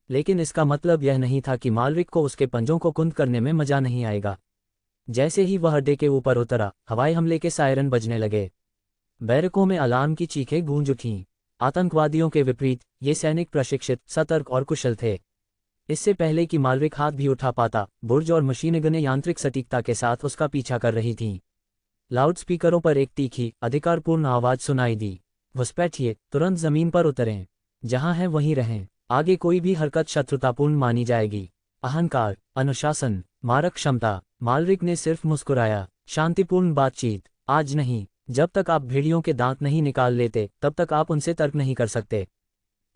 लेकिन इसका मतलब यह नहीं था कि मेलरिक को उसके पंजों को कुंद करने में मजा नहीं आएगा। जैसे ही वह अड्डे के ऊपर उतरा, हवाई हमले के सायरन बजने लगे। बैरकों में अलार्म की चीखें गूंज उठीं। आतंकवादियों के विपरीत ये सैनिक प्रशिक्षित, सतर्क और कुशल थे। इससे पहले कि मालविक हाथ भी उठा पाता, बुर्ज और मशीनगनें यांत्रिक सटीकता के साथ उसका पीछा कर रही थीं। लाउडस्पीकरों पर एक तीखी, अधिकारपूर्ण आवाज सुनाई दी। घुसपैठिए, तुरंत जमीन पर उतरें। जहां हैं वहीं रहें। आगे कोई भी हरकत शत्रुतापूर्ण मानी जाएगी। अहंकार, अनुशासन, मारक क्षमता। मालविक ने सिर्फ मुस्कुराया। शांतिपूर्ण बातचीत, आज नहीं। जब तक आप भेड़ियों के दांत नहीं निकाल लेते, तब तक आप उनसे तर्क नहीं कर सकते।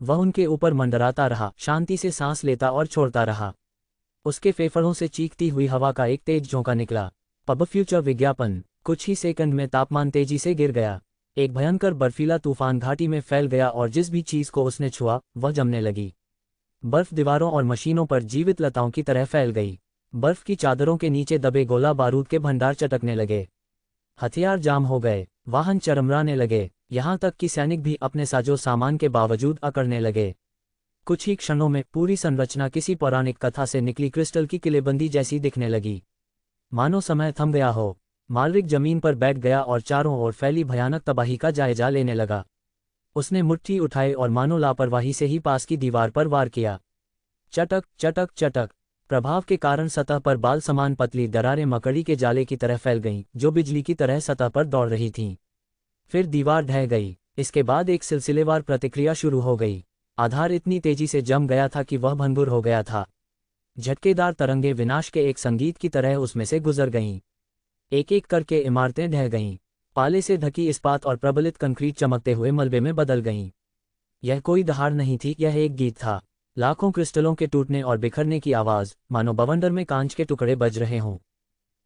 वह उनके ऊपर मंडराता रहा, शांति से सांस लेता और छोड़ता रहा। उसके फेफड़ों से चीखती हुई हवा का एक तेज झोंका निकला। पब फ्यूचर विज्ञापन। कुछ ही सेकंड में तापमान तेजी से गिर गया। एक भयंकर बर्फीला तूफान घाटी में फैल गया और जिस भी चीज को उसने छुआ वह जमने लगी। बर्फ दीवारों और मशीनों पर जीवित लताओं की तरह फैल गई। बर्फ की चादरों के नीचे दबे गोला बारूद के भंडार चटकने लगे। हथियार जाम हो गए, वाहन चरमराने लगे, यहाँ तक कि सैनिक भी अपने साजो सामान के बावजूद अकड़ने लगे। कुछ ही क्षणों में पूरी संरचना किसी पौराणिक कथा से निकली क्रिस्टल की किलेबंदी जैसी दिखने लगी। मानो समय थम गया हो। मालविक जमीन पर बैठ गया और चारों ओर फैली भयानक तबाही का जायजा लेने लगा। उसने मुट्ठी उठाई और मानो लापरवाही से ही पास की दीवार पर वार किया। चटक चटक चटक। प्रभाव के कारण सतह पर बाल समान पतली दरारें मकड़ी के जाले की तरह फैल गईं, जो बिजली की तरह सतह पर दौड़ रही थीं। फिर दीवार ढह गई। इसके बाद एक सिलसिलेवार प्रतिक्रिया शुरू हो गई। आधार इतनी तेजी से जम गया था कि वह भंगुर हो गया था। झटकेदार तरंगें विनाश के एक संगीत की तरह उसमें से गुजर गईं। एक एक करके इमारतें ढह गईं। पाले से ढकी इस्पात और प्रबलित कंक्रीट चमकते हुए मलबे में बदल गईं। यह कोई दहाड़ नहीं थी, यह एक गीत था। लाखों क्रिस्टलों के टूटने और बिखरने की आवाज, मानो बवंडर में कांच के टुकड़े बज रहे हों।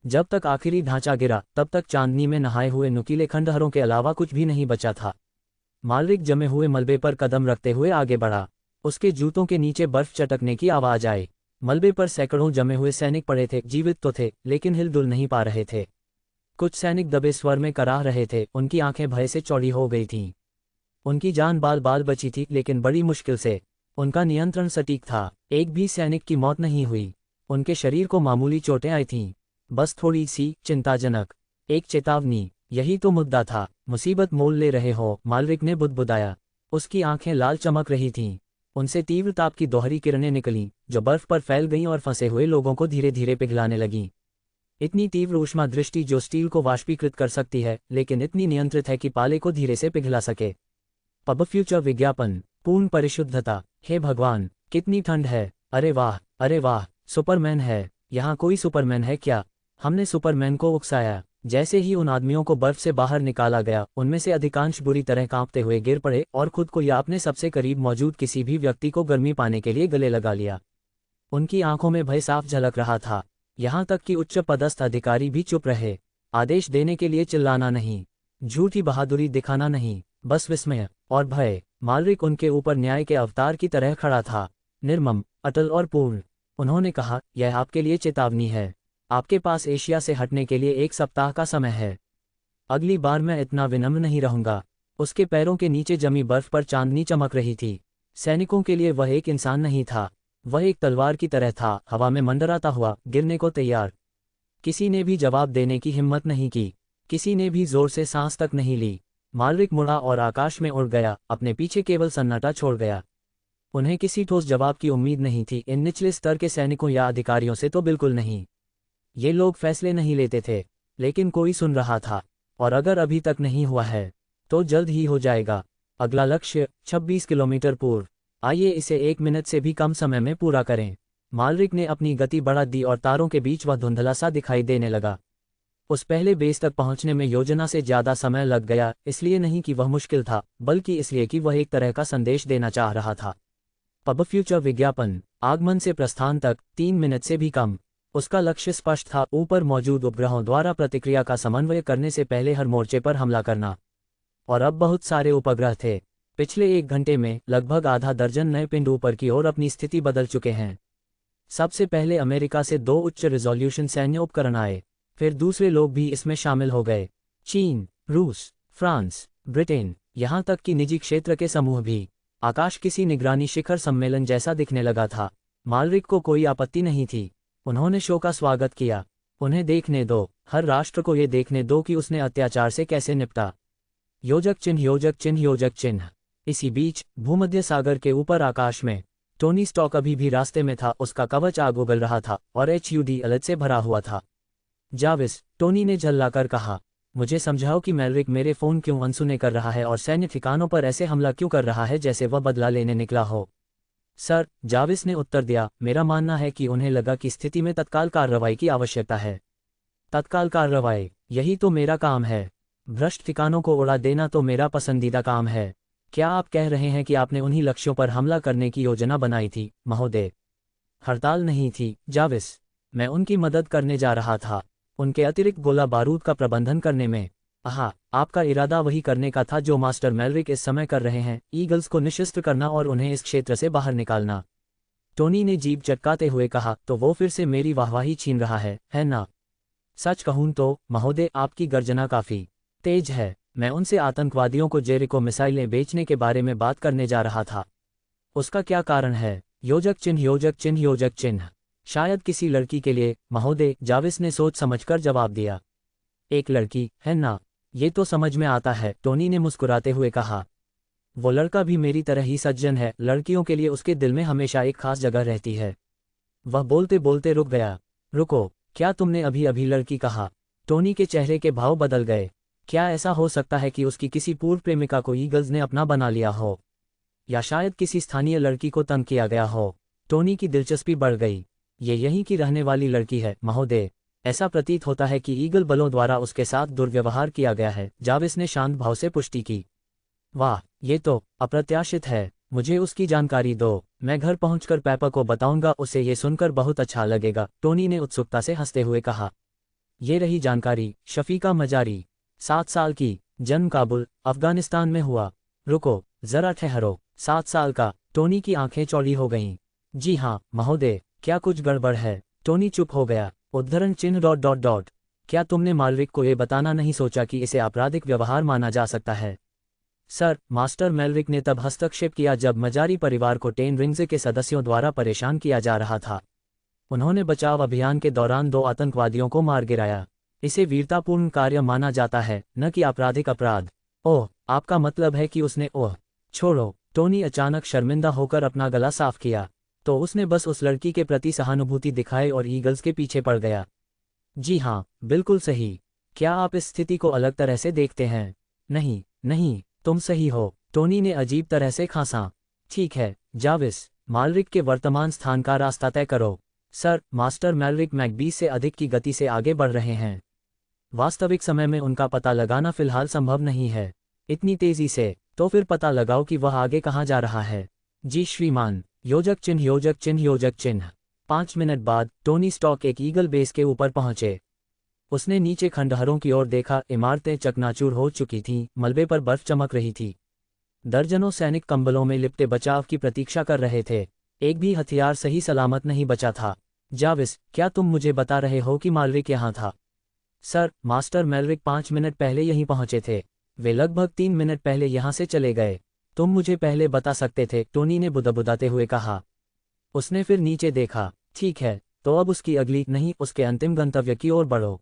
जब तक आखिरी ढांचा गिरा, तब तक चांदनी में नहाए हुए नुकीले खंडहरों के अलावा कुछ भी नहीं बचा था। मालविक जमे हुए मलबे पर कदम रखते हुए आगे बढ़ा। उसके जूतों के नीचे बर्फ चटकने की आवाज आई। मलबे पर सैकड़ों जमे हुए सैनिक पड़े थे, जीवित तो थे, लेकिन हिलडुल नहीं पा रहे थे। कुछ सैनिक दबे स्वर में कराह रहे थे, उनकी आंखें भय से चौड़ी हो गई थीं। उनकी जान बाल बाल बची थी, लेकिन बड़ी मुश्किल से। उनका नियंत्रण सटीक था। एक भी सैनिक की मौत नहीं हुई। उनके शरीर को मामूली चोटें आई थीं, बस थोड़ी सी चिंताजनक। एक चेतावनी, यही तो मुद्दा था। मुसीबत मोल ले रहे हो, मालविक ने बुदबुदाया। उसकी आंखें लाल चमक रही थीं। उनसे तीव्र ताप की दोहरी किरणें निकलीं, जो बर्फ पर फैल गईं और फंसे हुए लोगों को धीरे धीरे पिघलाने लगीं। इतनी तीव्र ऊष्मा दृष्टि जो स्टील को वाष्पीकृत कर सकती है, लेकिन इतनी नियंत्रित है कि पाले को धीरे से पिघला सके। पब फ्यूचर विज्ञापन। पूर्ण परिशुद्धता। हे भगवान, कितनी ठंड है। अरे वाह, अरे वाह, सुपरमैन है। यहाँ कोई सुपरमैन है क्या? हमने सुपरमैन को उकसाया। जैसे ही उन आदमियों को बर्फ से बाहर निकाला गया, उनमें से अधिकांश बुरी तरह कांपते हुए गिर पड़े और खुद को या अपने सबसे करीब मौजूद किसी भी व्यक्ति को गर्मी पाने के लिए गले लगा लिया। उनकी आंखों में भय साफ झलक रहा था। यहाँ तक कि उच्च पदस्थ अधिकारी भी चुप रहे। आदेश देने के लिए चिल्लाना नहीं, झूठी बहादुरी दिखाना नहीं, बस विस्मय और भय। मालविक उनके ऊपर न्याय के अवतार की तरह खड़ा था, निर्मम, अटल और पूर्ण। उन्होंने कहा, यह आपके लिए चेतावनी है। आपके पास एशिया से हटने के लिए 1 सप्ताह का समय है। अगली बार मैं इतना विनम्र नहीं रहूंगा। उसके पैरों के नीचे जमी बर्फ पर चांदनी चमक रही थी। सैनिकों के लिए वह एक इंसान नहीं था, वह एक तलवार की तरह था, हवा में मंडराता हुआ, गिरने को तैयार। किसी ने भी जवाब देने की हिम्मत नहीं की। किसी ने भी जोर से सांस तक नहीं ली। मालविक मुड़ा और आकाश में उड़ गया, अपने पीछे केवल सन्नाटा छोड़ गया। उन्हें किसी ठोस जवाब की उम्मीद नहीं थी, इन निचले स्तर के सैनिकों या अधिकारियों से तो बिल्कुल नहीं। ये लोग फैसले नहीं लेते थे, लेकिन कोई सुन रहा था, और अगर अभी तक नहीं हुआ है तो जल्द ही हो जाएगा। अगला लक्ष्य 26 किलोमीटर पूर्व। आइए इसे 1 मिनट से भी कम समय में पूरा करें। मालविक ने अपनी गति बढ़ा दी और तारों के बीच वह धुंधला सा दिखाई देने लगा। उस पहले बेस तक पहुंचने में योजना से ज्यादा समय लग गया, इसलिए नहीं कि वह मुश्किल था, बल्कि इसलिए कि वह एक तरह का संदेश देना चाह रहा था। पब फ्यूचर विज्ञापन। आगमन से प्रस्थान तक 3 मिनट से भी कम। उसका लक्ष्य स्पष्ट था, ऊपर मौजूद उपग्रहों द्वारा प्रतिक्रिया का समन्वय करने से पहले हर मोर्चे पर हमला करना। और अब बहुत सारे उपग्रह थे। पिछले 1 घंटे में लगभग आधा दर्जन नए पिंड ऊपर की ओर अपनी स्थिति बदल चुके हैं। सबसे पहले अमेरिका से 2 उच्च रिजोल्यूशन सैन्य उपकरण आए, फिर दूसरे लोग भी इसमें शामिल हो गए। चीन, रूस, फ्रांस, ब्रिटेन, यहाँ तक कि निजी क्षेत्र के समूह भी। आकाश किसी निगरानी शिखर सम्मेलन जैसा दिखने लगा था। मालविक को कोई आपत्ति नहीं थी। उन्होंने शो का स्वागत किया। उन्हें देखने दो, हर राष्ट्र को ये देखने दो कि उसने अत्याचार से कैसे निपटा। योजक चिन्ह, योजक चिन्ह, योजक चिन्ह। इसी बीच भूमध्य सागर के ऊपर आकाश में टोनी स्टॉक अभी भी रास्ते में था, उसका कवच आग उगल रहा था और HUD अलर्ट से भरा हुआ था। जाविस, टोनी ने झल्लाकर कहा, मुझे समझाओ कि मैलरिक मेरे फ़ोन क्यों अनसुने कर रहा है और सैन्य ठिकानों पर ऐसे हमला क्यों कर रहा है जैसे वह बदला लेने निकला हो। सर, जाविस ने उत्तर दिया, मेरा मानना है कि उन्हें लगा कि स्थिति में तत्काल कार्रवाई की आवश्यकता है। तत्काल कार्रवाई, यही तो मेरा काम है। भ्रष्ट ठिकानों को उड़ा देना तो मेरा पसंदीदा काम है। क्या आप कह रहे हैं कि आपने उन्हीं लक्ष्यों पर हमला करने की योजना बनाई थी, महोदय? हड़ताल नहीं थी, जाविस। मैं उनकी मदद करने जा रहा था, उनके अतिरिक्त गोला बारूद का प्रबंधन करने में। आहा, आपका इरादा वही करने का था जो मास्टर मैलरिक इस समय कर रहे हैं, ईगल्स को निशस्त्र करना और उन्हें इस क्षेत्र से बाहर निकालना। टोनी ने जीभ चटकाते हुए कहा, तो वो फिर से मेरी वाहवाही छीन रहा है ना? सच कहूं तो, महोदय, आपकी गर्जना काफी तेज है। मैं उनसे आतंकवादियों को जेरिको मिसाइलें बेचने के बारे में बात करने जा रहा था। उसका क्या कारण है? योजक चिन्ह, योजक चिन्ह, योजक चिन्ह। शायद किसी लड़की के लिए, महोदय, जाविस ने सोच समझकर जवाब दिया। एक लड़की, है ना? ये तो समझ में आता है, टोनी ने मुस्कुराते हुए कहा। वो लड़का भी मेरी तरह ही सज्जन है, लड़कियों के लिए उसके दिल में हमेशा एक खास जगह रहती है। वह बोलते बोलते रुक गया। रुको, क्या तुमने अभी अभी लड़की कहा? टोनी के चेहरे के भाव बदल गए। क्या ऐसा हो सकता है कि उसकी किसी पूर्व प्रेमिका को ईगल्स ने अपना बना लिया हो? या शायद किसी स्थानीय लड़की को तंग किया गया हो? टोनी की दिलचस्पी बढ़ गई। ये यहीं की रहने वाली लड़की है, महोदय। ऐसा प्रतीत होता है कि ईगल बलों द्वारा उसके साथ दुर्व्यवहार किया गया है, जाविस ने शांत भाव से पुष्टि की। वाह, ये तो अप्रत्याशित है। मुझे उसकी जानकारी दो, मैं घर पहुंचकर पापा को बताऊंगा, उसे ये सुनकर बहुत अच्छा लगेगा, टोनी ने उत्सुकता से हंसते हुए कहा। ये रही जानकारी, शफीका मजारी, 7 साल की, जन्म काबुल, अफगानिस्तान में हुआ। रुको, जरा ठहरो, 7 साल का? टोनी की आंखें चौड़ी हो गईं। जी हाँ, महोदय। क्या कुछ गड़बड़ है? टोनी चुप हो गया। उद्धरण चिन्ह डॉट डॉट डॉट। क्या तुमने मैलरिक को ये बताना नहीं सोचा कि इसे आपराधिक व्यवहार माना जा सकता है? सर, मास्टर मैलरिक ने तब हस्तक्षेप किया जब मजारी परिवार को टेन रिंग्स के सदस्यों द्वारा परेशान किया जा रहा था। उन्होंने बचाव अभियान के दौरान 2 आतंकवादियों को मार गिराया। इसे वीरतापूर्ण कार्य माना जाता है, न कि आपराधिक अपराध। ओह, आपका मतलब है कि उसने? ओह, छोड़ो। टोनी अचानक शर्मिंदा होकर अपना गला साफ किया। तो उसने बस उस लड़की के प्रति सहानुभूति दिखाई और ईगल्स के पीछे पड़ गया। जी हाँ, बिल्कुल सही। क्या आप इस स्थिति को अलग तरह से देखते हैं? नहीं, नहीं, तुम सही हो, टोनी ने अजीब तरह से खांसा। ठीक है, जाविस, मैलरिक के वर्तमान स्थान का रास्ता तय करो। सर, मास्टर मैलरिक मैक 20 से अधिक की गति से आगे बढ़ रहे हैं। वास्तविक समय में उनका पता लगाना फिलहाल संभव नहीं है। इतनी तेजी से? तो फिर पता लगाओ कि वह आगे कहाँ जा रहा है। जी श्रीमान। योजक चिन्ह, योजक चिन्ह, योजक चिन्ह। 5 मिनट बाद टोनी स्टॉक एक ईगल बेस के ऊपर पहुंचे। उसने नीचे खंडहरों की ओर देखा। इमारतें चकनाचूर हो चुकी थीं, मलबे पर बर्फ चमक रही थी। दर्जनों सैनिक कंबलों में लिपटे बचाव की प्रतीक्षा कर रहे थे। एक भी हथियार सही सलामत नहीं बचा था। जाविस, क्या तुम मुझे बता रहे हो कि मैलरिक यहाँ था? सर, मास्टर मैलरिक 5 मिनट पहले यहीं पहुंचे थे। वे लगभग 3 मिनट पहले यहाँ से चले गए। तुम मुझे पहले बता सकते थे, टोनी ने बुदबुदाते हुए कहा। उसने फिर नीचे देखा। ठीक है, तो अब उसकी अगली, नहीं, उसके अंतिम गंतव्य की ओर बढ़ो।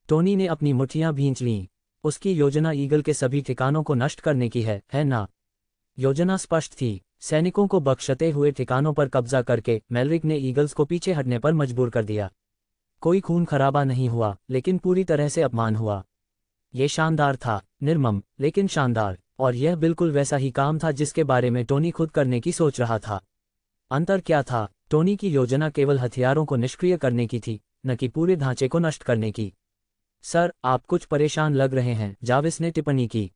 टोनी ने अपनी मुट्ठियां भींच लीं। उसकी योजना ईगल के सभी ठिकानों को नष्ट करने की है ना? योजना स्पष्ट थी। सैनिकों को बख्शते हुए ठिकानों पर कब्जा करके मैलरिक ने ईगल्स को पीछे हटने पर मजबूर कर दिया। कोई खून खराबा नहीं हुआ, लेकिन पूरी तरह से अपमान हुआ। ये शानदार था, निर्मम लेकिन शानदार, और यह बिल्कुल वैसा ही काम था जिसके बारे में टोनी खुद करने की सोच रहा था। अंतर क्या था? टोनी की योजना केवल हथियारों को निष्क्रिय करने की थी, न कि पूरे ढांचे को नष्ट करने की। सर, आप कुछ परेशान लग रहे हैं, जाविस ने टिप्पणी की।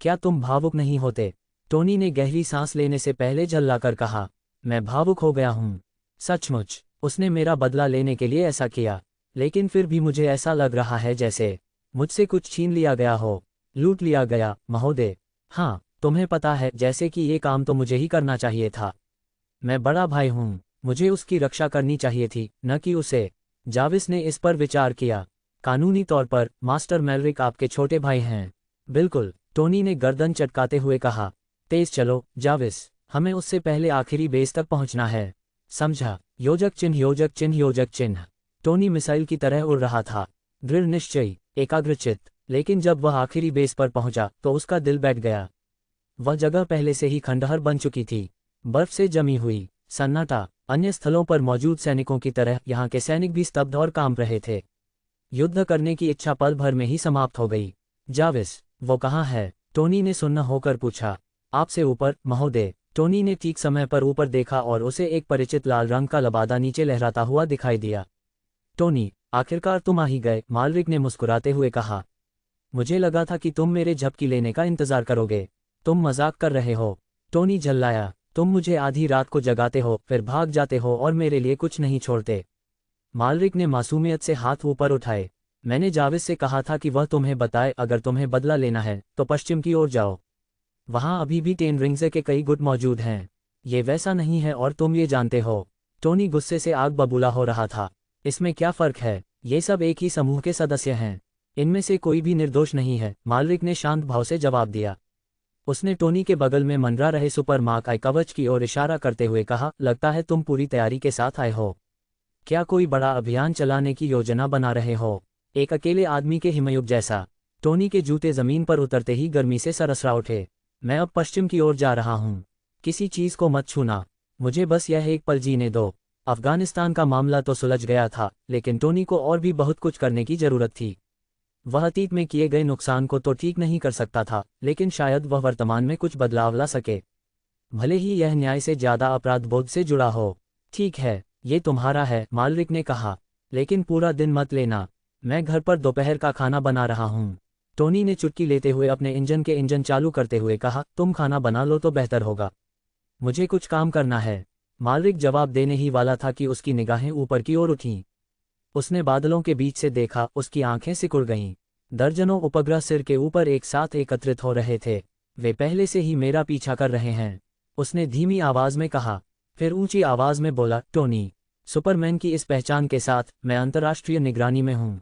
क्या तुम भावुक नहीं होते? टोनी ने गहरी सांस लेने से पहले झल्लाकर कहा। मैं भावुक हो गया हूं। सचमुच, उसने मेरा बदला लेने के लिए ऐसा किया, लेकिन फिर भी मुझे ऐसा लग रहा है जैसे मुझसे कुछ छीन लिया गया हो। लूट लिया गया, महोदय। हाँ, तुम्हें पता है, जैसे कि ये काम तो मुझे ही करना चाहिए था। मैं बड़ा भाई हूं, मुझे उसकी रक्षा करनी चाहिए थी, न कि उसे। जाविस ने इस पर विचार किया। कानूनी तौर पर मास्टर मैलरिक आपके छोटे भाई हैं। बिल्कुल, टोनी ने गर्दन चटकाते हुए कहा। तेज चलो, जाविस, हमें उससे पहले आखिरी बेस तक पहुंचना है। समझा? योजक चिन्ह, योजक चिन्ह, योजक चिन्ह। टोनी मिसाइल की तरह उड़ रहा था, दृढ़ निश्चयी, एकाग्रचित। लेकिन जब वह आखिरी बेस पर पहुंचा तो उसका दिल बैठ गया। वह जगह पहले से ही खंडहर बन चुकी थी, बर्फ से जमी हुई। सन्नाटा। अन्य स्थलों पर मौजूद सैनिकों की तरह यहाँ के सैनिक भी स्तब्ध और कांप रहे थे। युद्ध करने की इच्छा पल भर में ही समाप्त हो गई। जाविस, वो कहाँ है? टोनी ने सुन्न होकर पूछा। आपसे ऊपर, महोदय। टोनी ने ठीक समय पर ऊपर देखा और उसे एक परिचित लाल रंग का लबादा नीचे लहराता हुआ दिखाई दिया। टोनी, आखिरकार तुम आ ही गए, मालरिक ने मुस्कुराते हुए कहा। मुझे लगा था कि तुम मेरे झपकी लेने का इंतजार करोगे। तुम मजाक कर रहे हो? टोनी झल्लाया। तुम मुझे आधी रात को जगाते हो, फिर भाग जाते हो और मेरे लिए कुछ नहीं छोड़ते। मालरिक ने मासूमियत से हाथ ऊपर उठाए। मैंने जाविस से कहा था कि वह तुम्हें बताए, अगर तुम्हें बदला लेना है तो पश्चिम की ओर जाओ। वहां अभी भी टेन रिंग्स के कई गुट मौजूद हैं। ये वैसा नहीं है और तुम ये जानते हो। टोनी गुस्से से आग बबूला हो रहा था। इसमें क्या फर्क है? ये सब एक ही समूह के सदस्य हैं। इनमें से कोई भी निर्दोष नहीं है, मालरिक ने शांत भाव से जवाब दिया। उसने टोनी के बगल में मंडरा रहे सुपर मार्क आई कवच की ओर इशारा करते हुए कहा, लगता है तुम पूरी तैयारी के साथ आए हो। क्या कोई बड़ा अभियान चलाने की योजना बना रहे हो? एक अकेले आदमी के हिमयुग जैसा। टोनी के जूते जमीन पर उतरते ही गर्मी से सरसरा उठे। मैं अब पश्चिम की ओर जा रहा हूँ। किसी चीज को मत छूना। मुझे बस यह एक पल जीने दो। अफगानिस्तान का मामला तो सुलझ गया था, लेकिन टोनी को और भी बहुत कुछ करने की जरूरत थी। वह अतीत में किए गए नुकसान को तो ठीक नहीं कर सकता था, लेकिन शायद वह वर्तमान में कुछ बदलाव ला सके। भले ही यह न्याय से ज्यादा अपराध बोध से जुड़ा हो। ठीक है, ये तुम्हारा है, मालरिक ने कहा, लेकिन पूरा दिन मत लेना। मैं घर पर दोपहर का खाना बना रहा हूँ। टोनी ने चुटकी लेते हुए अपने इंजन चालू करते हुए कहा, तुम खाना बना लो तो बेहतर होगा। मुझे कुछ काम करना है। मालरिक जवाब देने ही वाला था कि उसकी निगाहें ऊपर की ओर उठीं। उसने बादलों के बीच से देखा, उसकी आंखें सिकुड़ गईं। दर्जनों उपग्रह सिर के ऊपर एक साथ एकत्रित हो रहे थे। वे पहले से ही मेरा पीछा कर रहे हैं, उसने धीमी आवाज में कहा। फिर ऊंची आवाज में बोला, टोनी, सुपरमैन की इस पहचान के साथ मैं अंतर्राष्ट्रीय निगरानी में हूं।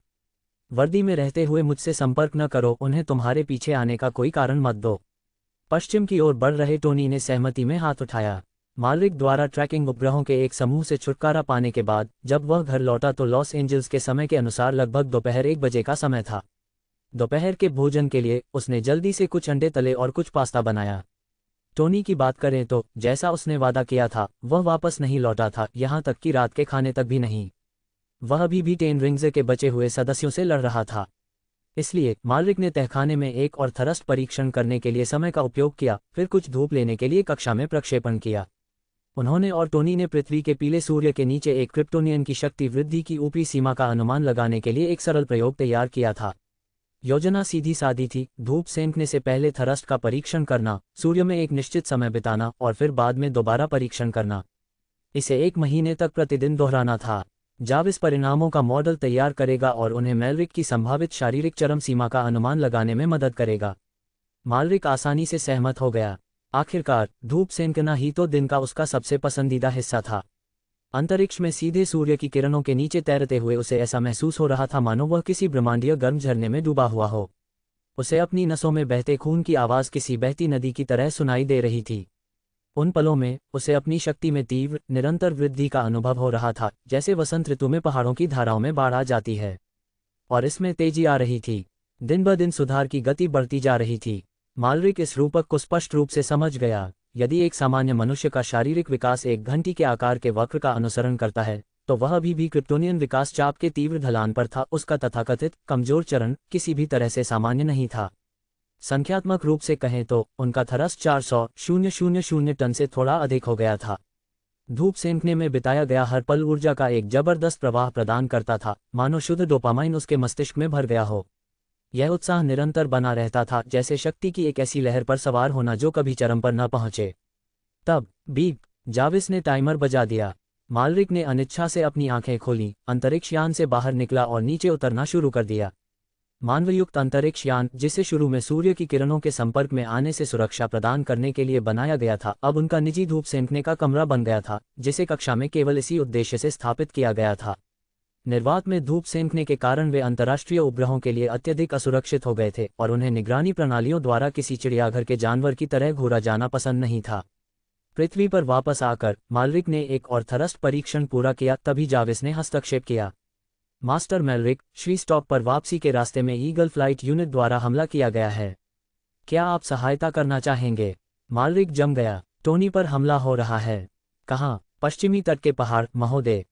वर्दी में रहते हुए मुझसे संपर्क न करो, उन्हें तुम्हारे पीछे आने का कोई कारण मत दो। पश्चिम की ओर बढ़ रहे टोनी ने सहमति में हाथ उठाया। मालरिक द्वारा ट्रैकिंग उपग्रहों के एक समूह से छुटकारा पाने के बाद जब वह घर लौटा तो लॉस एंजल्स के समय के अनुसार लगभग दोपहर 1 बजे का समय था। दोपहर के भोजन के लिए उसने जल्दी से कुछ अंडे तले और कुछ पास्ता बनाया। टोनी की बात करें तो जैसा उसने वादा किया था, वह वापस नहीं लौटा था, यहाँ तक कि रात के खाने तक भी नहीं। वह अभी भी टेन रिंग्स के बचे हुए सदस्यों से लड़ रहा था। इसलिए मालरिक ने तहखाने में एक और थ्रस्ट परीक्षण करने के लिए समय का उपयोग किया, फिर कुछ धूप लेने के लिए कक्षा में प्रक्षेपण किया। उन्होंने और टोनी ने पृथ्वी के पीले सूर्य के नीचे एक क्रिप्टोनियन की शक्ति वृद्धि की ऊपरी सीमा का अनुमान लगाने के लिए एक सरल प्रयोग तैयार किया था। योजना सीधी सादी थी, धूप सेंकने से पहले थ्रस्ट का परीक्षण करना, सूर्य में एक निश्चित समय बिताना और फिर बाद में दोबारा परीक्षण करना। इसे 1 महीने तक प्रतिदिन दोहराना था। जाविस परिणामों का मॉडल तैयार करेगा और उन्हें मालरिक की संभावित शारीरिक चरम सीमा का अनुमान लगाने में मदद करेगा। मालरिक आसानी से सहमत हो गया। आखिरकार धूप सेंकना ही तो दिन का उसका सबसे पसंदीदा हिस्सा था। अंतरिक्ष में सीधे सूर्य की किरणों के नीचे तैरते हुए उसे ऐसा महसूस हो रहा था मानो वह किसी ब्रह्मांडीय गर्म झरने में डूबा हुआ हो। उसे अपनी नसों में बहते खून की आवाज़ किसी बहती नदी की तरह सुनाई दे रही थी। उन पलों में उसे अपनी शक्ति में तीव्र, निरंतर वृद्धि का अनुभव हो रहा था, जैसे वसंत ऋतु में पहाड़ों की धाराओं में बाढ़ आ जाती है। और इसमें तेजी आ रही थी। दिन ब दिन सुधार की गति बढ़ती जा रही थी। मालरिक इस रूपक को स्पष्ट रूप से समझ गया। यदि एक सामान्य मनुष्य का शारीरिक विकास एक घंटी के आकार के वक्र का अनुसरण करता है, तो वह अभी भी क्रिप्टोनियन विकास चाप के तीव्र ढलान पर था। उसका तथाकथित कमजोर चरण किसी भी तरह से सामान्य नहीं था। संख्यात्मक रूप से कहें तो उनका थ्रस्ट 400,000 टन से थोड़ा अधिक हो गया था। धूप सेंकने में बिताया गया हर पल ऊर्जा का एक जबरदस्त प्रवाह प्रदान करता था, मानो शुद्ध डोपामाइन उसके मस्तिष्क में भर गया हो। यह उत्साह निरंतर बना रहता था, जैसे शक्ति की एक ऐसी लहर पर सवार होना जो कभी चरम पर न पहुंचे। तब बीप, जाविस ने टाइमर बजा दिया। मालरिक ने अनिच्छा से अपनी आंखें खोलीं, अंतरिक्ष यान से बाहर निकला और नीचे उतरना शुरू कर दिया। मानवयुक्त अंतरिक्ष यान, जिसे शुरू में सूर्य की किरणों के संपर्क में आने से सुरक्षा प्रदान करने के लिए बनाया गया था, अब उनका निजी धूप सेंकने का कमरा बन गया था, जिसे कक्षा में केवल इसी उद्देश्य से स्थापित किया गया था। निर्वात में धूप सेंकने के कारण वे अंतर्राष्ट्रीय उपग्रहों के लिए अत्यधिक असुरक्षित हो गए थे और उन्हें निगरानी प्रणालियों द्वारा किसी चिड़ियाघर के जानवर की तरह घूरा जाना पसंद नहीं था। पृथ्वी पर वापस आकर मालरिक ने एक और थ्रस्ट परीक्षण पूरा किया, तभी जाविस ने हस्तक्षेप किया। मास्टर मालरिक, श्री स्टॉप पर वापसी के रास्ते में ईगल फ्लाइट यूनिट द्वारा हमला किया गया है। क्या आप सहायता करना चाहेंगे? मालरिक जम गया। टोनी पर हमला हो रहा है। कहाँ? पश्चिमी तट के पहाड़ महोदय।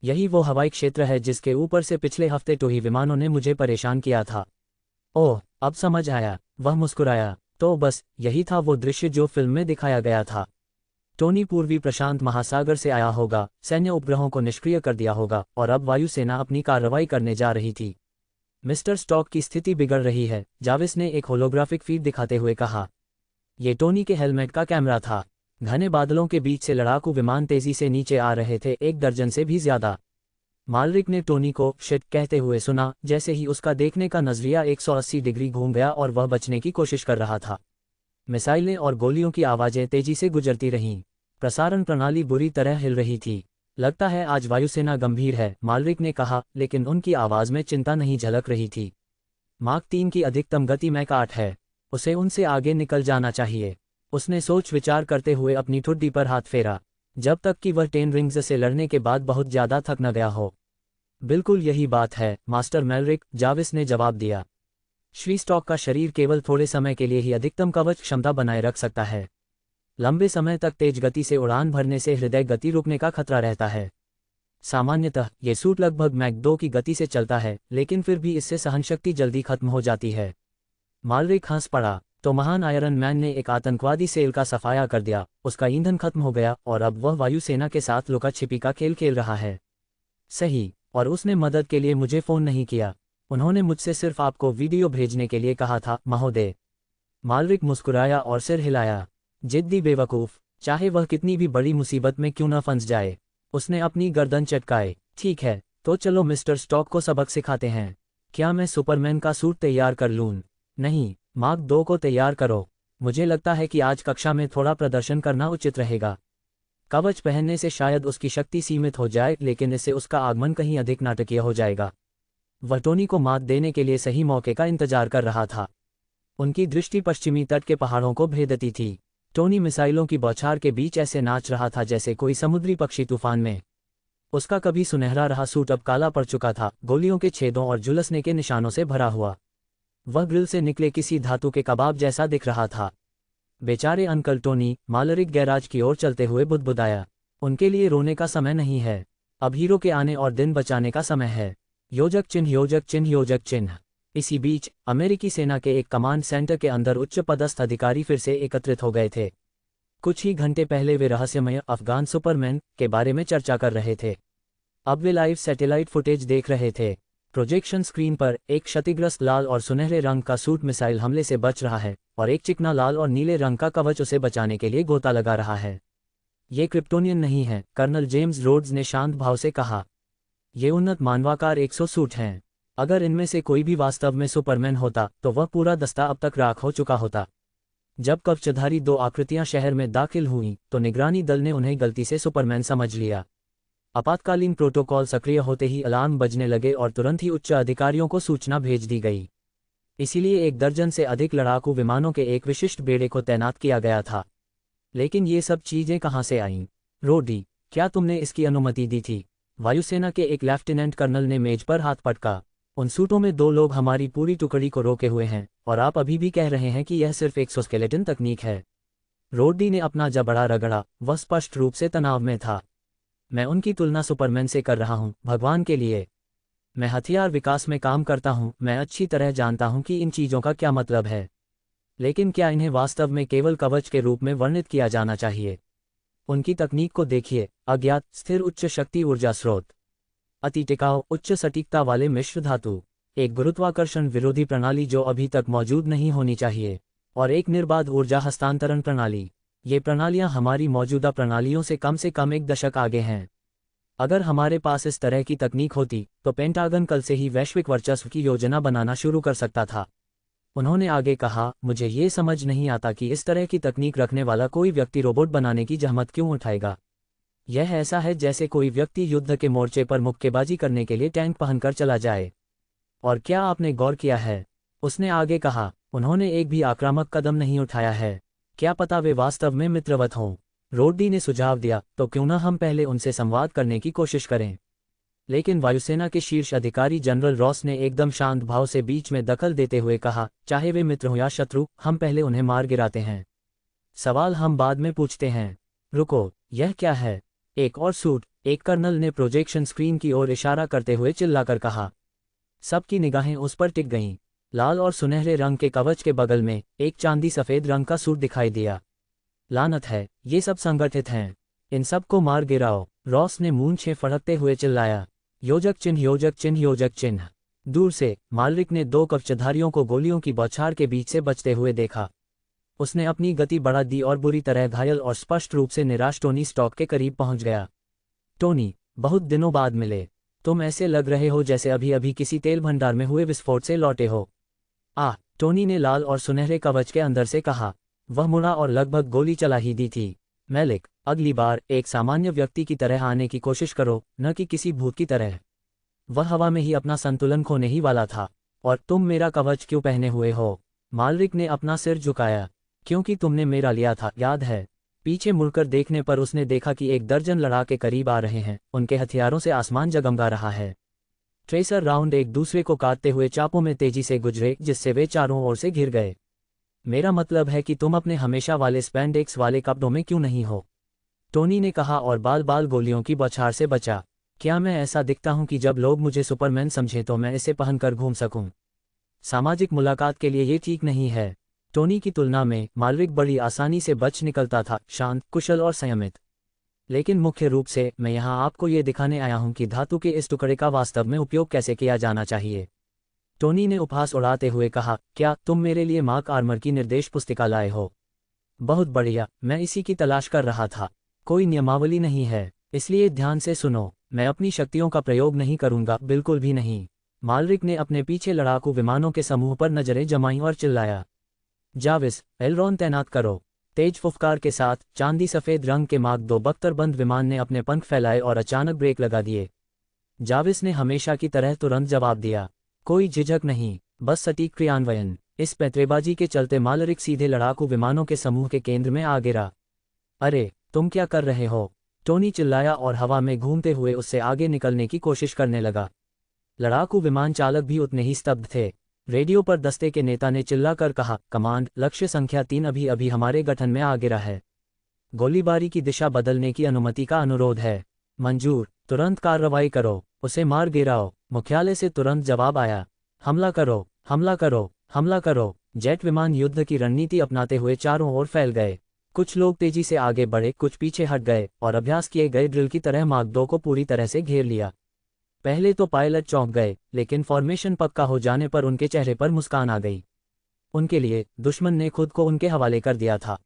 यही वो हवाई क्षेत्र है जिसके ऊपर से पिछले हफ्ते टोही विमानों ने मुझे परेशान किया था। ओह, अब समझ आया, वह मुस्कुराया। तो बस यही था वो दृश्य जो फिल्म में दिखाया गया था। टोनी पूर्वी प्रशांत महासागर से आया होगा, सैन्य उपग्रहों को निष्क्रिय कर दिया होगा और अब वायुसेना अपनी कार्रवाई करने जा रही थी। मिस्टर स्टॉक की स्थिति बिगड़ रही है, जाविस ने एक होलोग्राफिक फीड दिखाते हुए कहा। ये टोनी के हेलमेट का कैमरा था। घने बादलों के बीच से लड़ाकू विमान तेजी से नीचे आ रहे थे, 1 दर्जन से भी ज्यादा। मालरिक ने टोनी को शिट कहते हुए सुना, जैसे ही उसका देखने का नजरिया 180 डिग्री घूम गया और वह बचने की कोशिश कर रहा था। मिसाइलें और गोलियों की आवाजें तेजी से गुजरती रहीं। प्रसारण प्रणाली बुरी तरह हिल रही थी। लगता है आज वायुसेना गंभीर है, मालरिक ने कहा, लेकिन उनकी आवाज में चिंता नहीं झलक रही थी। माक 3 की अधिकतम गति मैक 8 है। उसे उनसे आगे निकल जाना चाहिए। उसने सोच विचार करते हुए अपनी ठुड्डी पर हाथ फेरा, जब तक कि वह 10 रिंग्स से लड़ने के बाद बहुत ज्यादा थक न गया हो। बिल्कुल यही बात है, मास्टर मैलरिक, जाविस ने जवाब दिया। श्री स्टॉक का शरीर केवल थोड़े समय के लिए ही अधिकतम कवच क्षमता बनाए रख सकता है। लंबे समय तक तेज गति से उड़ान भरने से हृदय गति रुकने का खतरा रहता है। सामान्यतः ये सूट लगभग मैक 2 की गति से चलता है, लेकिन फिर भी इससे सहनशक्ति जल्दी खत्म हो जाती है। मालरिक हंस पड़ा। तो महान आयरन मैन ने एक आतंकवादी सेल का सफाया कर दिया, उसका ईंधन खत्म हो गया और अब वह वायुसेना के साथ लुका छिपी का खेल खेल रहा है। सही, और उसने मदद के लिए मुझे फोन नहीं किया। उन्होंने मुझसे सिर्फ आपको वीडियो भेजने के लिए कहा था, महोदय। मालरिक मुस्कुराया और सिर हिलाया। जिद्दी बेवकूफ, चाहे वह कितनी भी बड़ी मुसीबत में क्यों न फंस जाए। उसने अपनी गर्दन चटकाए। ठीक है, तो चलो मिस्टर स्टॉक को सबक सिखाते हैं। क्या मैं सुपरमैन का सूट तैयार कर लूं? नहीं, मार्क 2 को तैयार करो। मुझे लगता है कि आज कक्षा में थोड़ा प्रदर्शन करना उचित रहेगा। कवच पहनने से शायद उसकी शक्ति सीमित हो जाए, लेकिन इससे उसका आगमन कहीं अधिक नाटकीय हो जाएगा। वह टोनी को मात देने के लिए सही मौके का इंतजार कर रहा था। उनकी दृष्टि पश्चिमी तट के पहाड़ों को भेदती थी। टोनी मिसाइलों की बौछार के बीच ऐसे नाच रहा था जैसे कोई समुद्री पक्षी तूफान में। उसका कभी सुनहरा रहा सूट अब काला पड़ चुका था, गोलियों के छेदों और झुलसने के निशानों से भरा हुआ। वह ग्रिल से निकले किसी धातु के कबाब जैसा दिख रहा था। बेचारे अंकल टोनी, मालरिक गैराज की ओर चलते हुए बुदबुदाया। उनके लिए रोने का समय नहीं है, अब हीरो के आने और दिन बचाने का समय है। योजक चिन्ह, योजक चिन्ह, योजक चिन्ह। इसी बीच अमेरिकी सेना के एक कमांड सेंटर के अंदर उच्च पदस्थ अधिकारी फिर से एकत्रित हो गए थे। कुछ ही घंटे पहले वे रहस्यमय अफगान सुपरमैन के बारे में चर्चा कर रहे थे। अब वे लाइव सैटेलाइट फुटेज देख रहे थे। प्रोजेक्शन स्क्रीन पर एक क्षतिग्रस्त लाल और सुनहरे रंग का सूट मिसाइल हमले से बच रहा है और एक चिकना लाल और नीले रंग का कवच उसे बचाने के लिए गोता लगा रहा है। ये क्रिप्टोनियन नहीं है, कर्नल जेम्स रोड्स ने शांत भाव से कहा। ये उन्नत मानवाकार 100 सूट हैं। अगर इनमें से कोई भी वास्तव में सुपरमैन होता तो वह पूरा दस्ता अब तक राख हो चुका होता। जब कवचधारी 2 आकृतियां शहर में दाखिल हुईं तो निगरानी दल ने उन्हें गलती से सुपरमैन समझ लिया। आपातकालीन प्रोटोकॉल सक्रिय होते ही अलार्म बजने लगे और तुरंत ही उच्च अधिकारियों को सूचना भेज दी गई। इसीलिए 1 दर्जन से अधिक लड़ाकू विमानों के एक विशिष्ट बेड़े को तैनात किया गया था। लेकिन ये सब चीजें कहाँ से आईं? रोडी, क्या तुमने इसकी अनुमति दी थी? वायुसेना के एक लेफ्टिनेंट कर्नल ने मेज पर हाथ पटका। उन सूटों में 2 लोग हमारी पूरी टुकड़ी को रोके हुए हैं और आप अभी भी कह रहे हैं कि यह सिर्फ एक्सोस्केलेटन तकनीक है। रोडी ने अपना जबड़ा रगड़ा, वह स्पष्ट रूप से तनाव में था। मैं उनकी तुलना सुपरमैन से कर रहा हूं, भगवान के लिए। मैं हथियार विकास में काम करता हूं, मैं अच्छी तरह जानता हूं कि इन चीजों का क्या मतलब है। लेकिन क्या इन्हें वास्तव में केवल कवच के रूप में वर्णित किया जाना चाहिए? उनकी तकनीक को देखिए, अज्ञात स्थिर उच्च शक्ति ऊर्जा स्रोत, अति टिकाऊ उच्च सटीकता वाले मिश्र धातु, एक गुरुत्वाकर्षण विरोधी प्रणाली जो अभी तक मौजूद नहीं होनी चाहिए, और एक निर्बाध ऊर्जा हस्तांतरण प्रणाली। ये प्रणालियां हमारी मौजूदा प्रणालियों से कम 1 दशक आगे हैं। अगर हमारे पास इस तरह की तकनीक होती तो पेंटागन कल से ही वैश्विक वर्चस्व की योजना बनाना शुरू कर सकता था। उन्होंने आगे कहा, मुझे ये समझ नहीं आता कि इस तरह की तकनीक रखने वाला कोई व्यक्ति रोबोट बनाने की जहमत क्यों उठाएगा। यह ऐसा है जैसे कोई व्यक्ति युद्ध के मोर्चे पर मुक्केबाजी करने के लिए टैंक पहनकर चला जाए। और क्या आपने गौर किया है? उसने आगे कहा, उन्होंने एक भी आक्रामक कदम नहीं उठाया है। क्या पता वे वास्तव में मित्रवत हों? रोडी ने सुझाव दिया, तो क्यों न हम पहले उनसे संवाद करने की कोशिश करें। लेकिन वायुसेना के शीर्ष अधिकारी जनरल रॉस ने एकदम शांत भाव से बीच में दखल देते हुए कहा, चाहे वे मित्र हो या शत्रु, हम पहले उन्हें मार गिराते हैं। सवाल हम बाद में पूछते हैं। रुको, यह क्या है? एक और सूट, एक कर्नल ने प्रोजेक्शन स्क्रीन की ओर इशारा करते हुए चिल्लाकर कहा। सबकी निगाहें उस पर टिक गईं। लाल और सुनहरे रंग के कवच के बगल में एक चांदी सफ़ेद रंग का सूट दिखाई दिया। लानत है, ये सब संगठित हैं। इन सब को मार गिराओ, रॉस ने मूंछें फड़कते हुए चिल्लाया। योजक चिन्ह, योजक चिन्ह, योजक चिन्ह। दूर से मालरिक ने 2 कवचधारियों को गोलियों की बौछार के बीच से बचते हुए देखा। उसने अपनी गति बढ़ा दी और बुरी तरह घायल और स्पष्ट रूप से निराश टोनी स्टॉक के करीब पहुंच गया। टोनी, बहुत दिनों बाद मिले। तुम ऐसे लग रहे हो जैसे अभी अभी किसी तेल भंडार में हुए विस्फोट से लौटे हो। टोनी ने लाल और सुनहरे कवच के अंदर से कहा। वह मुड़ा और लगभग गोली चला ही दी थी। मैलिक, अगली बार एक सामान्य व्यक्ति की तरह आने की कोशिश करो, न कि किसी भूत की तरह। वह हवा में ही अपना संतुलन खोने ही वाला था। और तुम मेरा कवच क्यों पहने हुए हो? मालरिक ने अपना सिर झुकाया। क्योंकि तुमने मेरा लिया था, याद है? पीछे मुड़कर देखने पर उसने देखा कि 1 दर्जन लड़ाके करीब आ रहे हैं। उनके हथियारों से आसमान जगमगा रहा है। ट्रेसर राउंड एक दूसरे को काटते हुए चापों में तेजी से गुजरे, जिससे वे चारों ओर से घिर गए। मेरा मतलब है कि तुम अपने हमेशा वाले स्पैंडेक्स वाले कपड़ों में क्यों नहीं हो? टोनी ने कहा और बाल बाल गोलियों की बौछार से बचा। क्या मैं ऐसा दिखता हूं कि जब लोग मुझे सुपरमैन समझें तो मैं इसे पहनकर घूम सकूं? सामाजिक मुलाकात के लिए ये ठीक नहीं है। टोनी की तुलना में मालरिक बड़ी आसानी से बच निकलता था, शांत, कुशल और संयमित। लेकिन मुख्य रूप से मैं यहाँ आपको ये दिखाने आया हूँ कि धातु के इस टुकड़े का वास्तव में उपयोग कैसे किया जाना चाहिए। टोनी ने उपहास उड़ाते हुए कहा, क्या तुम मेरे लिए मार्क आर्मर की निर्देश पुस्तिका लाए हो? बहुत बढ़िया, मैं इसी की तलाश कर रहा था। कोई नियमावली नहीं है, इसलिए ध्यान से सुनो। मैं अपनी शक्तियों का प्रयोग नहीं करूंगा, बिल्कुल भी नहीं। मालरिक ने अपने पीछे लड़ाकू विमानों के समूह पर नजरें जमाईं और चिल्लाया। जाविस, एलरॉन तैनात करो। तेज फुफकार के साथ चांदी सफ़ेद रंग के मार्क 2 बख्तरबंद विमान ने अपने पंख फैलाए और अचानक ब्रेक लगा दिए। जाविस ने हमेशा की तरह तुरंत जवाब दिया। कोई झिझक नहीं, बस सटीक क्रियान्वयन। इस पैंतरेबाजी के चलते मालरिक सीधे लड़ाकू विमानों के समूह के केंद्र में आ गिरा। अरे, तुम क्या कर रहे हो? टोनी चिल्लाया और हवा में घूमते हुए उससे आगे निकलने की कोशिश करने लगा। लड़ाकू विमान चालक भी उतने ही स्तब्ध थे। रेडियो पर दस्ते के नेता ने चिल्लाकर कहा, कमांड, लक्ष्य संख्या 3 अभी अभी हमारे गठन में आ गिरा है। गोलीबारी की दिशा बदलने की अनुमति का अनुरोध है। मंजूर, तुरंत कार्रवाई करो, उसे मार गिराओ। मुख्यालय से तुरंत जवाब आया। हमला करो, हमला करो, हमला करो। जेट विमान युद्ध की रणनीति अपनाते हुए चारों ओर फैल गए। कुछ लोग तेजी से आगे बढ़े, कुछ पीछे हट गए और अभ्यास किए गए ड्रिल की तरह मार्क 2 को पूरी तरह से घेर लिया। पहले तो पायलट चौंक गए, लेकिन फॉर्मेशन पक्का हो जाने पर उनके चेहरे पर मुस्कान आ गई। उनके लिए दुश्मन ने खुद को उनके हवाले कर दिया था।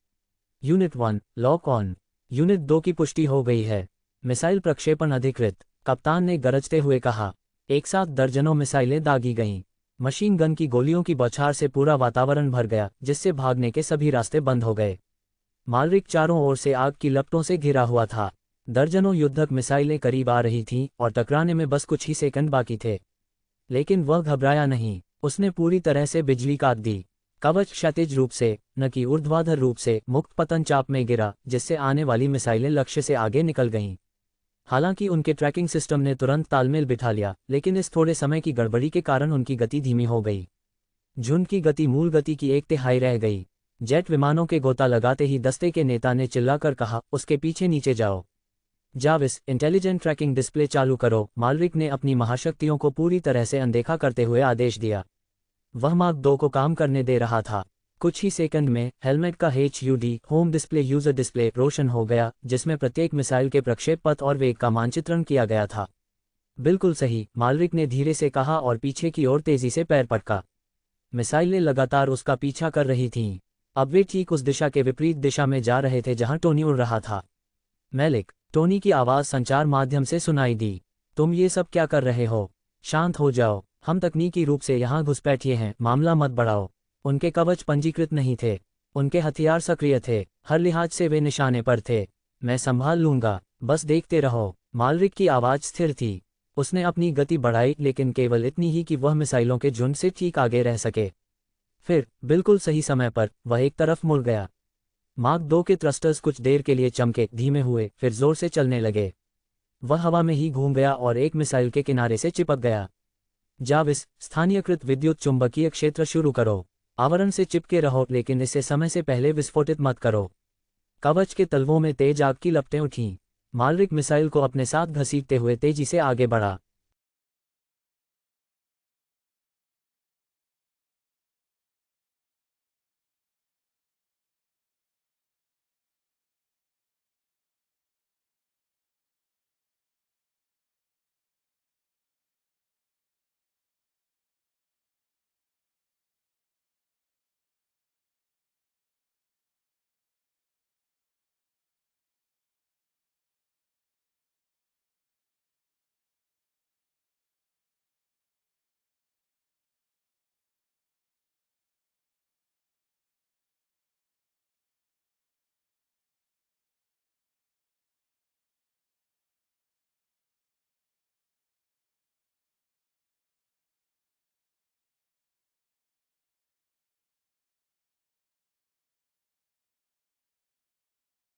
Unit 1, lock on. यूनिट 2 की पुष्टि हो गई है। मिसाइल प्रक्षेपण अधिकृत, कप्तान ने गरजते हुए कहा। एक साथ दर्जनों मिसाइलें दागी गईं। मशीन गन की गोलियों की बौछार से पूरा वातावरण भर गया, जिससे भागने के सभी रास्ते बंद हो गए। मालरिक चारों ओर से आग की लपटों से घिरा हुआ था। दर्जनों युद्धक मिसाइलें करीब आ रही थीं और टकराने में बस कुछ ही सेकंड बाकी थे। लेकिन वह घबराया नहीं। उसने पूरी तरह से बिजली काट दी। कवच क्षैतिज रूप से, न कि ऊर्ध्वाधर रूप से, मुक्त पतन चाप में गिरा, जिससे आने वाली मिसाइलें लक्ष्य से आगे निकल गईं। हालांकि उनके ट्रैकिंग सिस्टम ने तुरंत तालमेल बिठा लिया, लेकिन इस थोड़े समय की गड़बड़ी के कारण उनकी गति धीमी हो गई। झुंड की गति मूल गति की 1/3 रह गई। जेट विमानों के गोता लगाते ही दस्ते के नेता ने चिल्लाकर कहा, उसके पीछे नीचे जाओ। जाविस, इंटेलिजेंट ट्रैकिंग डिस्प्ले चालू करो। मालरिक ने अपनी महाशक्तियों को पूरी तरह से अनदेखा करते हुए आदेश दिया। वह मार्क 2 को काम करने दे रहा था। कुछ ही सेकंड में हेलमेट का HUD home display user display रोशन हो गया, जिसमें प्रत्येक मिसाइल के प्रक्षेप पथ और वेग का मानचित्रण किया गया था। बिल्कुल सही, मालरिक ने धीरे से कहा और पीछे की ओर तेजी से पैर पटका। मिसाइलें लगातार उसका पीछा कर रही थीं। अब वे ठीक उस दिशा के विपरीत दिशा में जा रहे थे जहां टोनी उड़ रहा था। मैलिक, टोनी की आवाज़ संचार माध्यम से सुनाई दी। तुम ये सब क्या कर रहे हो? शांत हो जाओ, हम तकनीकी रूप से यहाँ घुसपैठिए हैं, मामला मत बढ़ाओ। उनके कवच पंजीकृत नहीं थे। उनके हथियार सक्रिय थे, हर लिहाज से वे निशाने पर थे। मैं संभाल लूंगा, बस देखते रहो। मालरिक की आवाज़ स्थिर थी। उसने अपनी गति बढ़ाई, लेकिन केवल इतनी ही कि वह मिसाइलों के झुंड से ठीक आगे रह सके। फिर बिल्कुल सही समय पर वह एक तरफ मुड़ गया। मार्क 2 के थ्रस्टर्स कुछ देर के लिए चमके, धीमे हुए, फिर जोर से चलने लगे। वह हवा में ही घूम गया और एक मिसाइल के किनारे से चिपक गया। जाविस, स्थानीयकृत विद्युत चुंबकीय क्षेत्र शुरू करो। आवरण से चिपके रहो, लेकिन इसे समय से पहले विस्फोटित मत करो। कवच के तलवों में तेज आग की लपटें उठीं। मालरिक मिसाइल को अपने साथ घसीटते हुए तेजी से आगे बढ़ा।